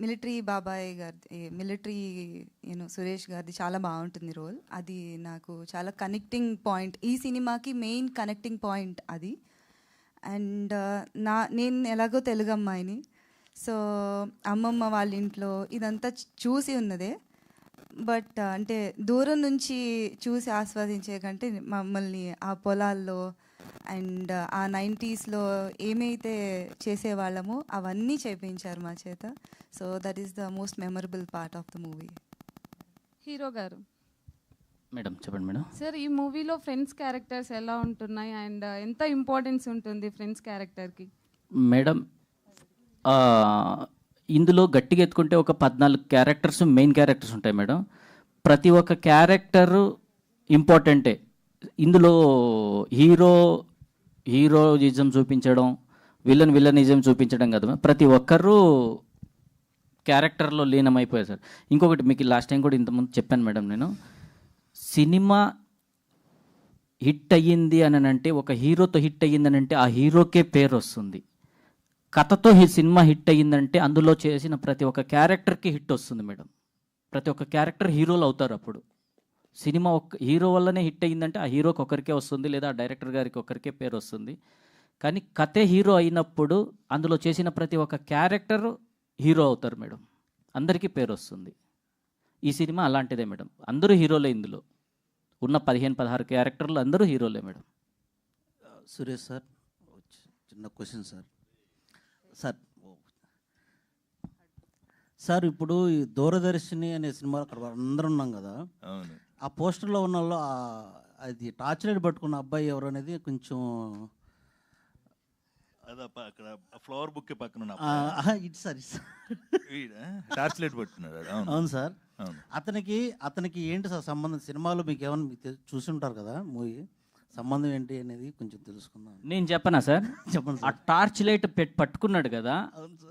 S14: మిలిటరీ బాబాయ్ గారి, మిలిటరీ సురేష్ గారిది చాలా బాగుంటుంది రోల్. అది నాకు చాలా కనెక్టింగ్ పాయింట్, ఈ సినిమాకి మెయిన్ కనెక్టింగ్ పాయింట్ అది. అండ్ నేను ఎలాగో తెలుగు అమ్మాయిని, సో అమ్మమ్మ వాళ్ళ ఇంట్లో ఇదంతా చూసి ఉన్నదే. బట్ అంటే దూరం నుంచి చూసి ఆస్వాదించే కంటే మమ్మల్ని ఆ పొలాల్లో అండ్ ఆ 90sలో ఏమైతే చేసేవాళ్ళమో అవన్నీ చేయించారు మా చేత. So that is the most memorable part of the movie.
S13: Hero గారు,
S3: మేడం చెప్పండి మేడం.
S13: సార్, ఈ మూవీలో ఫ్రెండ్స్ క్యారెక్టర్స్ ఎలా ఉంటున్నాయి అండ్ ఎంత ఇంపార్టెన్స్ ఉంటుంది ఫ్రెండ్స్ క్యారెక్టర్కి?
S3: మేడం, ఇందులో గట్టిగా ఎత్తుకుంటే ఒక 14 క్యారెక్టర్స్ మెయిన్ క్యారెక్టర్స్ ఉంటాయి మేడం. ప్రతి ఒక్క క్యారెక్టరు ఇంపార్టెంటే. ఇందులో హీరోయిజం చూపించడం, విలనిజం చూపించడం కదా, ప్రతి ఒక్కరూ క్యారెక్టర్లో లీనమైపోయారు సార్. ఇంకొకటి మీకు లాస్ట్ టైం కూడా ఇంతకుముందు చెప్పాను మేడం, నేను సినిమా హిట్ అయ్యింది అని అంటే, ఒక హీరోతో హిట్ అయ్యిందని అంటే ఆ హీరోకే పేరు వస్తుంది. కథతో సినిమా హిట్ అయ్యిందంటే అందులో చేసిన ప్రతి ఒక్క క్యారెక్టర్కి హిట్ వస్తుంది మేడం. ప్రతి ఒక్క క్యారెక్టర్ హీరోలు అవుతారు. అప్పుడు సినిమా ఒక హీరో వల్లనే హిట్ అయ్యిందంటే ఆ హీరోకి ఒకరికే వస్తుంది, లేదా ఆ డైరెక్టర్ గారికి ఒకరికే పేరు వస్తుంది. కానీ కథే హీరో అయినప్పుడు అందులో చేసిన ప్రతి ఒక్క క్యారెక్టర్ హీరో అవుతారు మేడం, అందరికీ పేరు వస్తుంది. ఈ సినిమా అలాంటిదే మేడం, అందరూ హీరోలే. ఇందులో ఉన్న 15-16 క్యారెక్టర్లు అందరూ హీరోలే మేడం.
S15: సురేష్ సార్, చిన్న క్వశ్చన్ సార్. సార్ ఇప్పుడు ఈ దూరదర్శిని అనే సినిమాలో అక్కడ అందరూ ఉన్నాం కదా, ఆ పోస్టర్లో ఉన్న వాళ్ళు అది టార్చ్ లైట్ పట్టుకున్న అబ్బాయి ఎవరు అనేది కొంచెం
S4: అక్కడ ఫ్లవర్ బుక్ పక్కన
S15: ఇటు సార్
S4: టార్చ్ లైట్ పట్టుకున్నాడు.
S15: అవును సార్. అతనికి ఏంటి సార్ సంబంధం? సినిమాలో మీకు ఏమైనా మీకు చూసి ఉంటారు కదా మూవీ, సంబంధం ఏంటి అనేది కొంచెం తెలుసుకుందాం.
S3: నేను చెప్పనా సార్?
S15: చెప్పండి.
S3: ఆ టార్చ్ లైట్ పట్టుకున్నాడు కదా,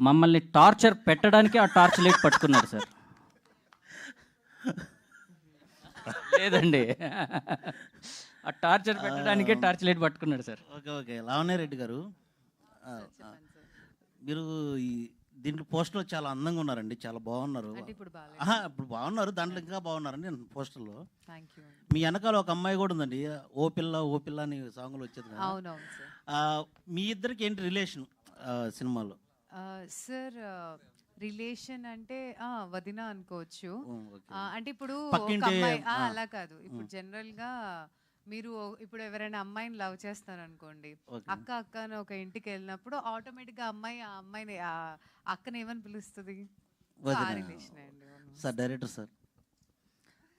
S3: మమ్మల్ని టార్చర్ పెట్టడానికి ఆ టార్చ్ లైట్ పట్టుకున్నాడు సార్. లేదండి, ఆ టార్చర్ పెట్టడానికే టార్చ్ లైట్ పట్టుకున్నాడు సార్.
S15: ఓకే. లావణ్య రెడ్డి గారు, మీరు దీంట్లో పోస్టర్లో చాలా అందంగా ఉన్నారండి, చాలా బాగున్నారు. ఇప్పుడు బాగున్నారు, దాంట్లో ఇంకా బాగున్నారండి పోస్టర్లో. మీ వెనకాల ఒక అమ్మాయి కూడా ఉందండి, ఓ పిల్ల అని సాంగ్లో వచ్చేది కదా. మీ ఇద్దరికి ఏంటి రిలేషన్ సినిమాలో?
S1: సార్, రిలేషన్ అంటే వదిన అనుకోవచ్చు.
S15: ఓకే.
S1: అంటే ఇప్పుడు ఒక
S15: పక్కింటి
S1: అమ్మాయి అలా కాదు. ఇప్పుడు జనరల్‌గా మీరు ఇప్పుడు ఎవరైనా అమ్మాయిని లవ్ చేస్తారనుకోండి.
S15: ఓకే.
S1: అక్క అని ఒక ఇంటికెళ్ళినప్పుడు ఆటోమేటిక్‌గా ఆ అమ్మాయిని అక్కని ఏమని పిలుస్తది? సో, ఆ
S15: వదిన.
S1: రిలేషనే అండి.
S15: Sir director sir.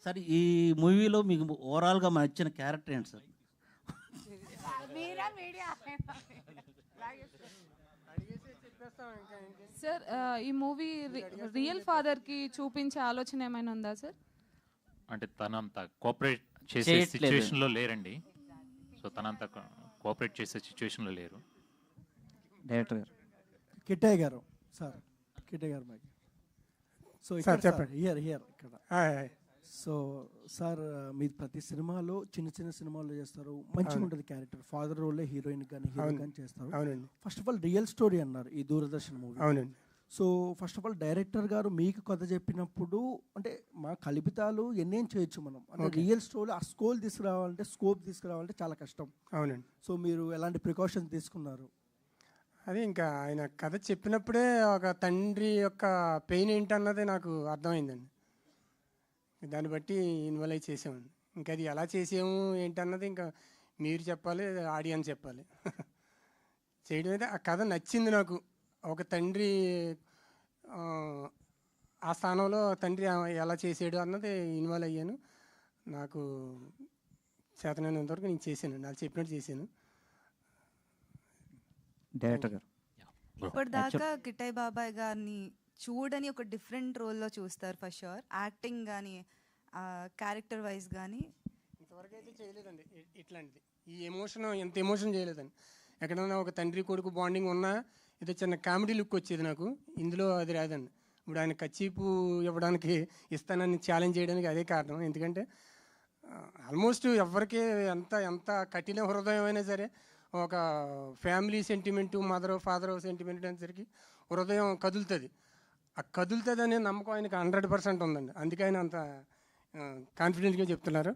S15: సార్ ఈ మూవీలో మీకు ఓవరాల్‌గా నచ్చిన క్యారెక్టర్ ఏంటి సార్?
S13: సార్ ఈ మూవీ రియల్ ఫాదర్కి చూపించే ఆలోచన ఏమైనా ఉందా సార్?
S9: అంటే తనంత కోఆపరేట్ చేసే
S3: చేయట్లేదు.
S9: సిచ్యువేషన్లో లేరండి. సో తనంత కోఆపరేట్ చేసే సిచ్యువేషన్లో లేరు.
S3: డైరెక్టర్ గారు.
S16: కిట్టయ్య గారు సార్, కిట్టయ్య గారు మైక్. సో
S17: సార్ చెప్పండి.
S16: హియర్ ఇక్కడ.
S17: Hi hi.
S16: సో సార్ మీరు ప్రతి సినిమాలో చిన్న సినిమాల్లో చేస్తారు, మంచిగా ఉంటుంది క్యారెక్టర్. ఫాదర్ రోలే హీరోయిన్ కానీ హీరో కానీ చేస్తారు.
S17: అవునండి.
S16: First of all real story అన్నారు ఈ దూరదర్శన్ మూవీ.
S17: అవునండి.
S16: So first of all director గారు మీకు కథ చెప్పినప్పుడు అంటే మా కల్పితాలు ఎన్నేం చేయొచ్చు మనం, అంటే రియల్ స్టోరీ ఆ స్కోప్ తీసుకురావాలంటే చాలా కష్టం.
S17: అవునండి.
S16: సో మీరు ఎలాంటి ప్రికాషన్స్ తీసుకున్నారు?
S17: అదే ఇంకా ఆయన కథ చెప్పినప్పుడే ఒక తండ్రి యొక్క పెయిన్ ఏంటన్నది నాకు అర్థమైందండి. దాన్ని బట్టి ఇన్వాల్వ్ అయి చేసామండి. ఇంకా అది ఎలా చేసాము ఏంటన్నది ఇంకా మీరు చెప్పాలి, ఆడియన్స్ చెప్పాలి. చేయడం అయితే ఆ కథ నచ్చింది నాకు. ఒక తండ్రి ఆ స్థానంలో తండ్రి ఎలా చేసాడు అన్నది ఇన్వాల్వ్ అయ్యాను. నాకు చేతనైనంతవరకు నేను చేశాను, నాకు చెప్పినట్టు చేశాను.
S3: డైరెక్టర్ గారు.
S14: ఇప్పటిదాకా కిట్టయ్య బాబాయ్ గారిని చూడని ఒక డిఫరెంట్ రోల్లో చూస్తారు ఫర్ షూర్. యాక్టింగ్ కానీ క్యారెక్టర్ వైజ్ కానీ
S17: ఇంతవరకు అయితే చేయలేదండి ఇట్లాంటిది. ఈ ఎమోషన్ ఎంత ఎమోషన్ చేయలేదండి. ఎక్కడైనా ఒక తండ్రి కొడుకు బాండింగ్ ఉన్నా ఏదో చిన్న కామెడీ లుక్ వచ్చేది నాకు. ఇందులో అది రాదండి. ఇప్పుడు ఆయన కచ్చీపు ఇవ్వడానికి ఇస్తానని ఛాలెంజ్ చేయడానికి అదే కారణం. ఎందుకంటే ఆల్మోస్ట్ ఎవరికి ఎంత కఠిన హృదయం అయినా సరే ఒక family sentiment, mother father sentiment అనేసరికి హృదయం కదులుతుంది. ఆ కదులుతుంది అనే నమ్మకం ఆయనకి 100% ఉందండి. అందుకే ఆయన అంత కాన్ఫిడెంట్గా చెప్తున్నారు.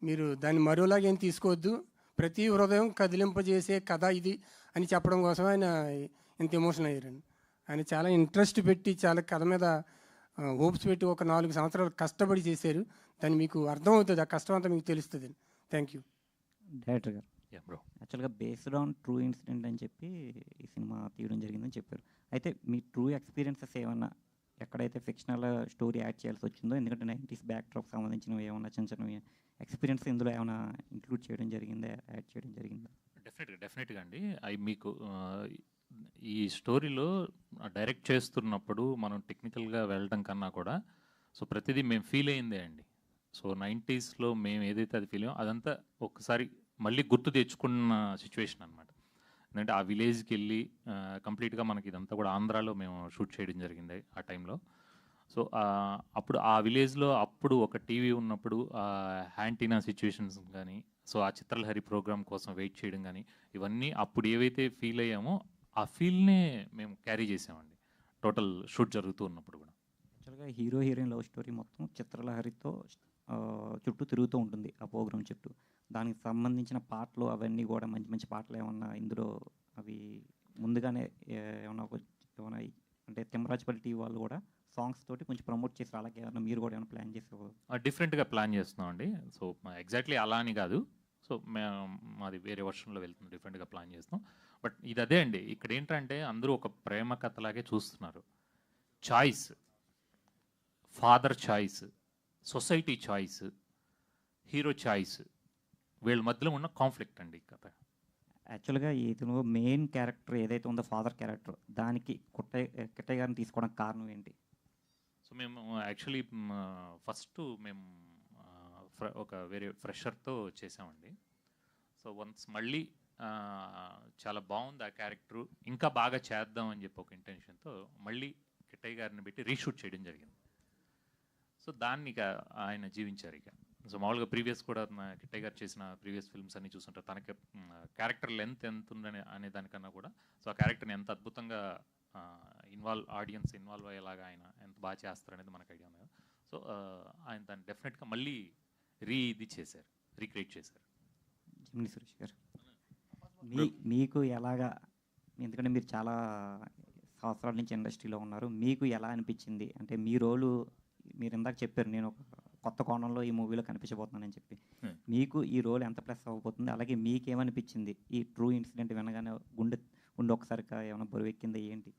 S17: మీరు దాన్ని మరోలాగా ఏం తీసుకోవద్దు, ప్రతి హృదయం కదిలింపజేసే కథ ఇది అని చెప్పడం కోసం ఆయన ఇంత ఎమోషన్ అయ్యారండి. ఆయన చాలా ఇంట్రెస్ట్ పెట్టి చాలా కథ మీద హోప్స్ పెట్టి ఒక 4 సంవత్సరాలు కష్టపడి చేశారు. దాన్ని మీకు అర్థమవుతుంది, ఆ కష్టం అంతా మీకు తెలుస్తుంది. Thank you.
S3: డైరెక్టర్ గారు. యాక్చువల్గా బేస్డ్ ఆన్ ట్రూ ఇన్సిడెంట్ అని చెప్పి ఈ సినిమా తీయడం జరిగిందని చెప్పారు. అయితే మీ ట్రూ ఎక్స్పీరియన్సెస్ ఏమన్నా ఎక్కడైతే ఫిక్షనల్ స్టోరీ యాడ్ చేయాల్సి వచ్చిందో, ఎందుకంటే 90s బ్యాక్డ్రాప్ సంబంధించినవి ఏమన్నా చిన్న ఎక్స్పీరియన్స్ ఇందులో ఏమైనా ఇంక్లూడ్ చేయడం జరిగిందా, యాడ్ చేయడం జరిగిందా?
S9: డెఫినెట్గా అండి. అవి మీకు ఈ స్టోరీలో డైరెక్ట్ చేస్తున్నప్పుడు మనం టెక్నికల్గా వెళ్ళడం కన్నా కూడా సో ప్రతిదీ మేము ఫీల్ అయిందే అండి. సో 90sలో మేము ఏదైతే అది ఫీల్ అయ్యామో అదంతా ఒక్కసారి మళ్ళీ గుర్తు తెచ్చుకున్న సిచ్యువేషన్ అనమాట. ఎందుకంటే ఆ విలేజ్కి వెళ్ళి కంప్లీట్గా మనకి ఇదంతా కూడా ఆంధ్రాలో మేము షూట్ చేయడం జరిగింది ఆ టైంలో. సో అప్పుడు ఆ విలేజ్లో అప్పుడు ఒక టీవీ ఉన్నప్పుడు హ్యాంటీనా సిచ్యువేషన్స్ కానీ, సో ఆ చిత్రలహరి ప్రోగ్రామ్ కోసం వెయిట్ చేయడం కానీ, ఇవన్నీ అప్పుడు ఏవైతే ఫీల్ అయ్యామో ఆ ఫీల్నే మేము క్యారీ చేసామండి టోటల్ షూట్ జరుగుతూ ఉన్నప్పుడు కూడా.
S3: యాక్చువల్గా హీరో హీరోయిన్ లవ్ స్టోరీ మొత్తం చిత్రలహరితో చుట్టూ తిరుగుతూ ఉంటుంది ఆ ప్రోగ్రామ్ చుట్టూ. దానికి సంబంధించిన పాటలు అవన్నీ కూడా మంచి మంచి పాటలు ఏమన్నా ఇందులో అవి ముందుగానే ఏమన్నా అంటే తిమ్మరాజపల్లి టీవీ వాళ్ళు కూడా సాంగ్స్ తోటి కొంచెం ప్రమోట్ చేసి అలాగే ఏమన్నా మీరు కూడా ఏమైనా ప్లాన్ చేసేవారు?
S9: డిఫరెంట్గా ప్లాన్ చేస్తున్నాం అండి. సో ఎగ్జాక్ట్లీ అలా అని కాదు, సో మాది వేరే వర్షన్లో వెళ్తుంది, డిఫరెంట్గా ప్లాన్ చేస్తాం. బట్ ఇది అదే అండి, ఇక్కడ ఏంటంటే అందరూ ఒక ప్రేమ కథలాగే చూస్తున్నారు. Choice, father choice, society choice, hero choice, వీళ్ళ మధ్యలో ఉన్న కాన్ఫ్లిక్ట్ అండి కథ.
S3: యాక్చువల్గా ఇదిలో మెయిన్ క్యారెక్టర్ ఏదైతే ఉందో ఫాదర్ క్యారెక్టర్, దానికి కిట్టయ్య గారిని తీసుకోవడానికి కారణం ఏంటి?
S9: సో మేము యాక్చువల్లీ ఫస్ట్ మేము ఒక వేరే ఫ్రెషర్తో చేసామండి. సో వన్స్ మళ్ళీ చాలా బాగుంది ఆ క్యారెక్టరు, ఇంకా బాగా చేద్దాం అని చెప్పి ఒక ఇంటెన్షన్తో మళ్ళీ కిట్టయ్య గారిని పెట్టి రీషూట్ చేయడం జరిగింది. సో దాన్ని ఇక ఆయన జీవించారు. ఇక సో మామూలుగా ప్రీవియస్ కూడా కిట్టయ్య గారు చేసిన ప్రీవియస్ ఫిల్మ్స్ అన్ని చూస్తుంటారు. తనకి క్యారెక్టర్ లెంత్ ఎంత ఉందని అనే దానికన్నా కూడా సో ఆ క్యారెక్టర్ని ఎంత అద్భుతంగా ఆడియన్స్ ఇన్వాల్వ్ అయ్యేలాగా ఆయన ఎంత బాగా చేస్తారు అనేది మనకు ఐడియా ఉంది. సో ఆయన దాన్ని డెఫినెట్గా మళ్ళీ రీక్రియేట్ చేశారు.
S3: జమిని సురేష్ గారు, మీకు ఎలాగా, ఎందుకంటే మీరు చాలా
S18: సంవత్సరాల నుంచి ఇండస్ట్రీలో ఉన్నారు. మీకు ఎలా అనిపించింది? అంటే మీ రోలు మీరు ఇందాక చెప్పారు, నేను ఒక కొత్త కోణంలో ఈ మూవీలో కనిపించబోతున్నానని చెప్పి. మీకు ఈ రోల్ ఎంత ప్లస్ అవ్వబోతుంది? అలాగే మీకేమనిపించింది ఈ ట్రూ ఇన్సిడెంట్ వినగానే? గుండె ఒక్కసారిగా ఏమైనా బరువెక్కిందా ఏంటి?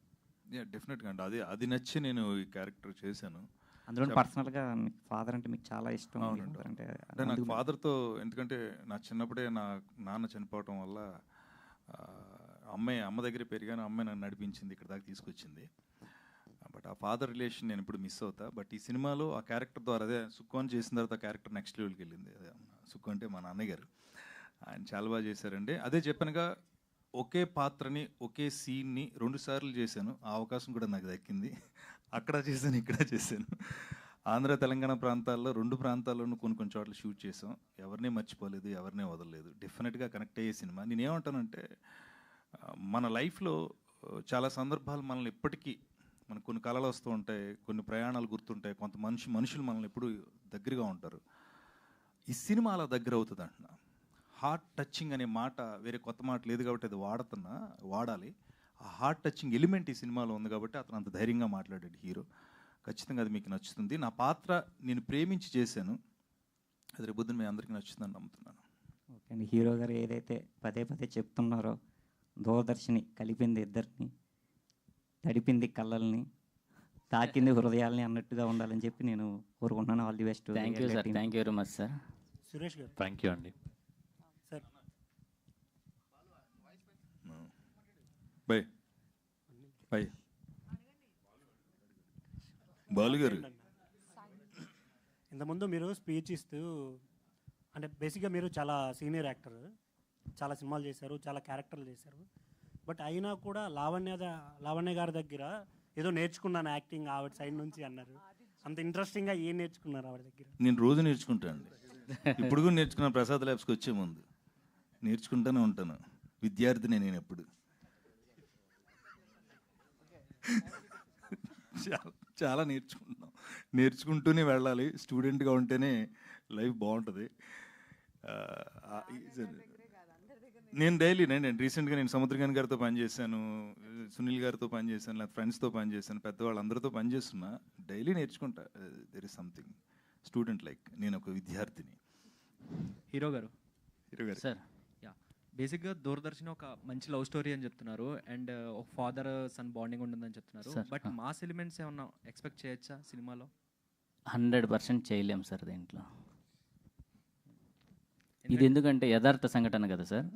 S4: డెఫినెట్గా అండి, అది నచ్చి నేను ఈ క్యారెక్టర్ చేశాను.
S18: అందులో పర్సనల్గా మీకు ఫాదర్ అంటే మీకు చాలా ఇష్టం.
S4: అంటే నాకు ఫాదర్తో, ఎందుకంటే నా చిన్నప్పుడే నా నాన్న చనిపోవటం వల్ల అమ్మ దగ్గర పెరిగాను. అమ్మాయి నన్ను నడిపించింది, ఇక్కడ దాకా తీసుకొచ్చింది. బట్ ఆ ఫాదర్ రిలేషన్ నేను ఇప్పుడు మిస్ అవుతా. బట్ ఈ సినిమాలో ఆ క్యారెక్టర్ ద్వారా, అదే సుక్కు అని చేసిన తర్వాత ఆ క్యారెక్టర్ నెక్స్ట్ లెవెల్కి వెళ్ళింది. అదే సుక్కు అంటే మా నాన్నయ్య గారు, ఆయన చాలా బాగా చేశారండి. అదే చెప్పానుగా, ఒకే పాత్రని ఒకే సీన్ని 2 సార్లు చేశాను. ఆ అవకాశం కూడా నాకు దక్కింది. అక్కడ చేశాను, ఇక్కడ చేశాను. ఆంధ్ర తెలంగాణ ప్రాంతాల్లో 2 ప్రాంతాల్లోనూ కొన్ని చోట్ల షూట్ చేసాం. ఎవరిని మర్చిపోలేదు, ఎవరిని వదలలేదు. డెఫినెట్గా కనెక్ట్ అయ్యే సినిమా. నేనేమంటానంటే, మన లైఫ్లో చాలా సందర్భాలు మనల్ని ఎప్పటికీ, మనకు కొన్ని కళలు వస్తూ ఉంటాయి, కొన్ని ప్రయాణాలు గుర్తుంటాయి, కొంత మనుషులు మనల్ని ఎప్పుడు దగ్గరగా ఉంటారు. ఈ సినిమా అలా దగ్గర అవుతుంది అంటున్నా. హార్ట్ టచింగ్ అనే మాట వేరే కొత్త మాట లేదు కాబట్టి అది వాడాలి. ఆ హార్ట్ టచింగ్ ఎలిమెంట్ ఈ సినిమాలో ఉంది కాబట్టి అతను అంత ధైర్యంగా మాట్లాడాడు హీరో. ఖచ్చితంగా అది మీకు నచ్చుతుంది. నా పాత్ర నేను ప్రేమించి చేశాను. అది రేపొద్దున మీ అందరికీ నచ్చుతుందని నమ్ముతున్నాను.
S18: ఓకే అండి. హీరో గారు ఏదైతే పదే చెప్తున్నారో, దూరదర్శిని కలిపింది ఇద్దరిని, తడిపింది కళ్ళల్ని, తాకింది హృదయాల్ని అన్నట్టుగా ఉండాలని చెప్పి నేను కోరుకుంటున్నాను. All the best.
S3: Thank you sir. Thank you very much sir.
S19: Suresh గారు.
S9: థ్యాంక్ యూ అండి.
S19: సార్
S4: బై బాలుగారు,
S19: ఇంతకుముందు మీరు స్పీచ్ ఇస్తూ, అంటే బేసిక్గా మీరు చాలా సీనియర్ యాక్టర్, చాలా సినిమాలు చేశారు, చాలా క్యారెక్టర్లు చేశారు. బట్ అయినా కూడా లావణ్య గారి దగ్గర ఏదో నేర్చుకున్నాను యాక్టింగ్ ఆవిడ సైడ్ నుంచి అన్నారు. అంత ఇంట్రెస్టింగ్గా ఏం నేర్చుకున్నారు ఆవిడ దగ్గర?
S4: నేను రోజు నేర్చుకుంటాను. ఇప్పుడు కూడా నేర్చుకున్నాను. ప్రసాద్ ల్యాబ్స్కి వచ్చే ముందు నేర్చుకుంటూనే ఉంటాను. విద్యార్థిని నేను ఎప్పుడు. చాలా నేర్చుకుంటూనే వెళ్ళాలి. స్టూడెంట్గా ఉంటేనే లైఫ్ బాగుంటుంది. నేను డైలీ రీసెంట్గా నేను సముద్రగాని గారితో పనిచేశాను, సునీల్ గారితో పనిచేశాను, లేదా ఫ్రెండ్స్తో పనిచేశాను, పెద్దవాళ్ళందరితో పనిచేస్తున్నా. డైలీ నేర్చుకుంటా. There is something student like. నేను ఒక విద్యార్థిని.
S7: హీరో గారు
S3: సార్,
S7: బేసిక్గా దూరదర్శన్ ఒక మంచి లవ్ స్టోరీ అని చెప్తున్నారు, అండ్ ఒక ఫాదర్ సన్ బాండింగ్ ఉంటుందని చెప్తున్నారు. బట్ మాస్ ఎలిమెంట్స్ ఏమన్నా ఎక్స్పెక్ట్ చేయొచ్చా సినిమాలో?
S3: 100% చేయలేం సార్ దీంట్లో. ఇది ఎందుకంటే యథార్థ సంఘటన కదా సార్,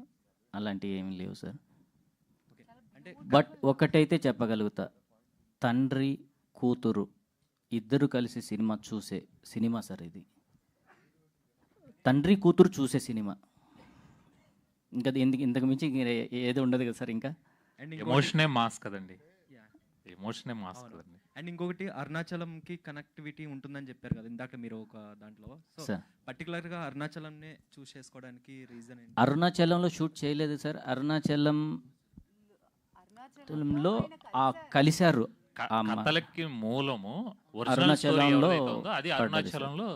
S3: అలాంటివి ఏమీ లేవు సార్. బట్ ఒకటైతే చెప్పగలుగుతా, తండ్రి కూతురు ఇద్దరు కలిసి సినిమా చూసే సినిమా సార్ ఇది. తండ్రి కూతురు చూసే సినిమా. ఇంకా ఇంతకు మించి ఏది ఉండదు కదా సార్. ఇంకా
S9: ఎమోషనే మాస్ కదండి. ఎమోషనే మాస్ కదండి.
S7: అండ్ ఇంకొకటి, అరుణాచలంకి కనెక్టివిటీ ఉంటుందని చెప్పారు కదా ఇందాక మీరు ఒక దాంట్లో. సో పర్టికులర్గా అరుణాచలంనే చూస్ చేసుకోవడానికి రీజన్ ఏంటి?
S3: అరుణాచలంలో షూట్ చేయలేదు సార్. అరుణాచలంలో కలిశారు.
S9: కథలకి మూలము
S3: అరుణాచలంలో
S9: అది అరుణాచలంలో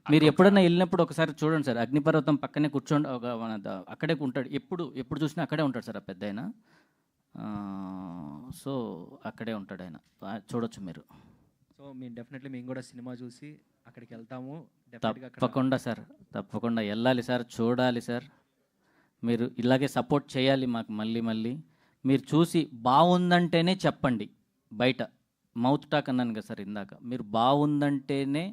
S3: మీరు ఎప్పుడన్నా వెళ్ళినప్పుడు ఒకసారి చూడండి సార్. అగ్నిపర్వతం పక్కనే కూర్చోండి, అక్కడే ఉంటాడు. ఎప్పుడు చూసినా అక్కడే ఉంటాడు సార్ ఆ పెద్ద ఆయన. సో అక్కడే ఉంటాడు ఆయన, చూడొచ్చు మీరు.
S7: సో మేము డెఫినెట్లీ మేము కూడా సినిమా చూసి అక్కడికి వెళ్తాము.
S3: తప్పకుండా సార్, తప్పకుండా వెళ్ళాలి సార్, చూడాలి సార్. మీరు ఇలాగే సపోర్ట్ చేయాలి మాకు మళ్ళీ. మీరు చూసి బాగుందంటేనే చెప్పండి. బయట మౌత్ టాక్ అన్నాను కదా సార్ ఇందాక, మీరు బాగుందంటేనే,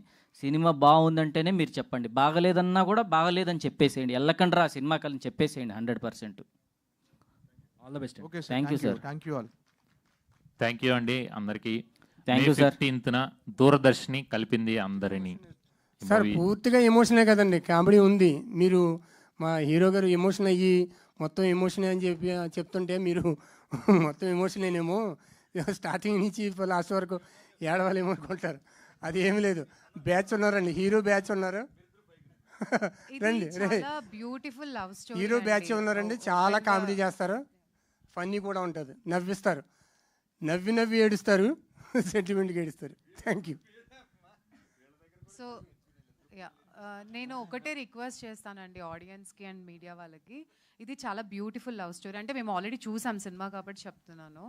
S3: సినిమా బాగుందంటేనే మీరు చెప్పండి. బాగలేదన్నా కూడా బాగలేదని చెప్పేసేయండి. వెళ్ళకండి రా సినిమా కలిసి చెప్పేసేయండి 100%.
S7: All the best.
S3: Thank you sir.
S11: Thank you all.
S9: Thank you అండి అందరికీ.
S3: Thank you sir.
S9: 15న దూరదర్శిని కలిపింది అందరినీ.
S17: సార్ పూర్తిగా ఎమోషనే కదండి, కామెడీ ఉంది. మీరు మా హీరో గారు ఎమోషన్ అయ్యి మొత్తం ఎమోషనే అని చెప్తుంటే మీరు మొత్తం ఎమోషనేనేమో, స్టార్టింగ్ నుంచి లాస్ట్ వరకు ఏడవాలేమో అనుకుంటారు. అది ఏమి లేదు. బ్యాచ్ ఉన్నారండి, హీరో బ్యాచ్ ఉన్నారు. రండి
S1: beautiful love story.
S17: Hero batch ఉన్నారండి, చాలా కామెడీ చేస్తారు, ఫన్నీ కూడా ఉంటుంది, నవ్విస్తారు, నవ్వి ఏడుస్తారు, సెంటిమెంట్గా ఏడుస్తారు. Thank you.
S1: సో నేను ఒకటే రిక్వెస్ట్ చేస్తానండి ఆడియన్స్కి అండ్ మీడియా వాళ్ళకి, ఇది చాలా బ్యూటిఫుల్ లవ్ స్టోరీ. అంటే మేము ఆల్రెడీ చూసాం సినిమా కాబట్టి చెప్తున్నాను.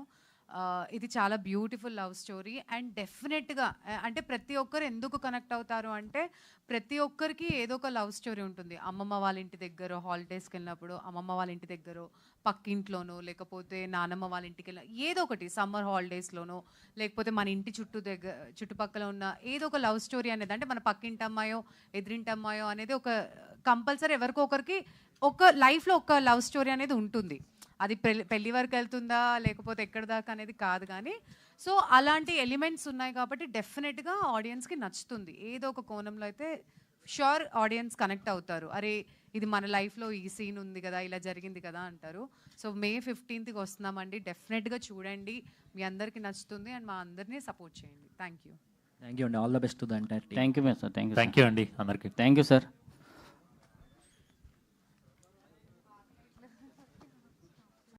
S1: ఇది చాలా బ్యూటిఫుల్ లవ్ స్టోరీ అండ్ డెఫినెట్గా అంటే ప్రతి ఒక్కరు ఎందుకు కనెక్ట్ అవుతారు అంటే ప్రతి ఒక్కరికి ఏదో ఒక లవ్ స్టోరీ ఉంటుంది. అమ్మమ్మ వాళ్ళ ఇంటి దగ్గర హాలిడేస్కి వెళ్ళినప్పుడు, అమ్మమ్మ వాళ్ళ ఇంటి దగ్గర, పక్కింట్లోనో, లేకపోతే నానమ్మ వాళ్ళ ఇంటికి వెళ్ళిన ఏదో ఒకటి, సమ్మర్ హాలిడేస్లోనో, లేకపోతే మన ఇంటి చుట్టుపక్కల ఉన్న ఏదో ఒక లవ్ స్టోరీ అనేది, అంటే మన పక్కింటి అమ్మాయో ఎదురింటి అమ్మాయో అనేది ఒక కంపల్సరీ ఎవరికో ఒకరికి ఒక లైఫ్లో ఒక లవ్ స్టోరీ అనేది ఉంటుంది. అది పెళ్లి వరకు వెళ్తుందా లేకపోతే ఎక్కడ దాకా అనేది కాదు, కానీ సో అలాంటి ఎలిమెంట్స్ ఉన్నాయి కాబట్టి డెఫినెట్గా ఆడియన్స్కి నచ్చుతుంది. ఏదో ఒక కోణంలో అయితే షూర్ ఆడియన్స్ కనెక్ట్ అవుతారు. అరే ఇది మన లైఫ్లో ఈ సీన్ ఉంది కదా, ఇలా జరిగింది కదా అంటారు. సో May 15th వస్తున్నామండి, డెఫినెట్గా చూడండి, మీ అందరికీ నచ్చుతుంది అండ్ మా అందరినీ సపోర్ట్ చేయండి. థ్యాంక్ యూ
S7: అండి. All the best to the entire team.
S3: Thank you sir.
S9: Thank you అండి అందరికీ.
S3: Thank you sir.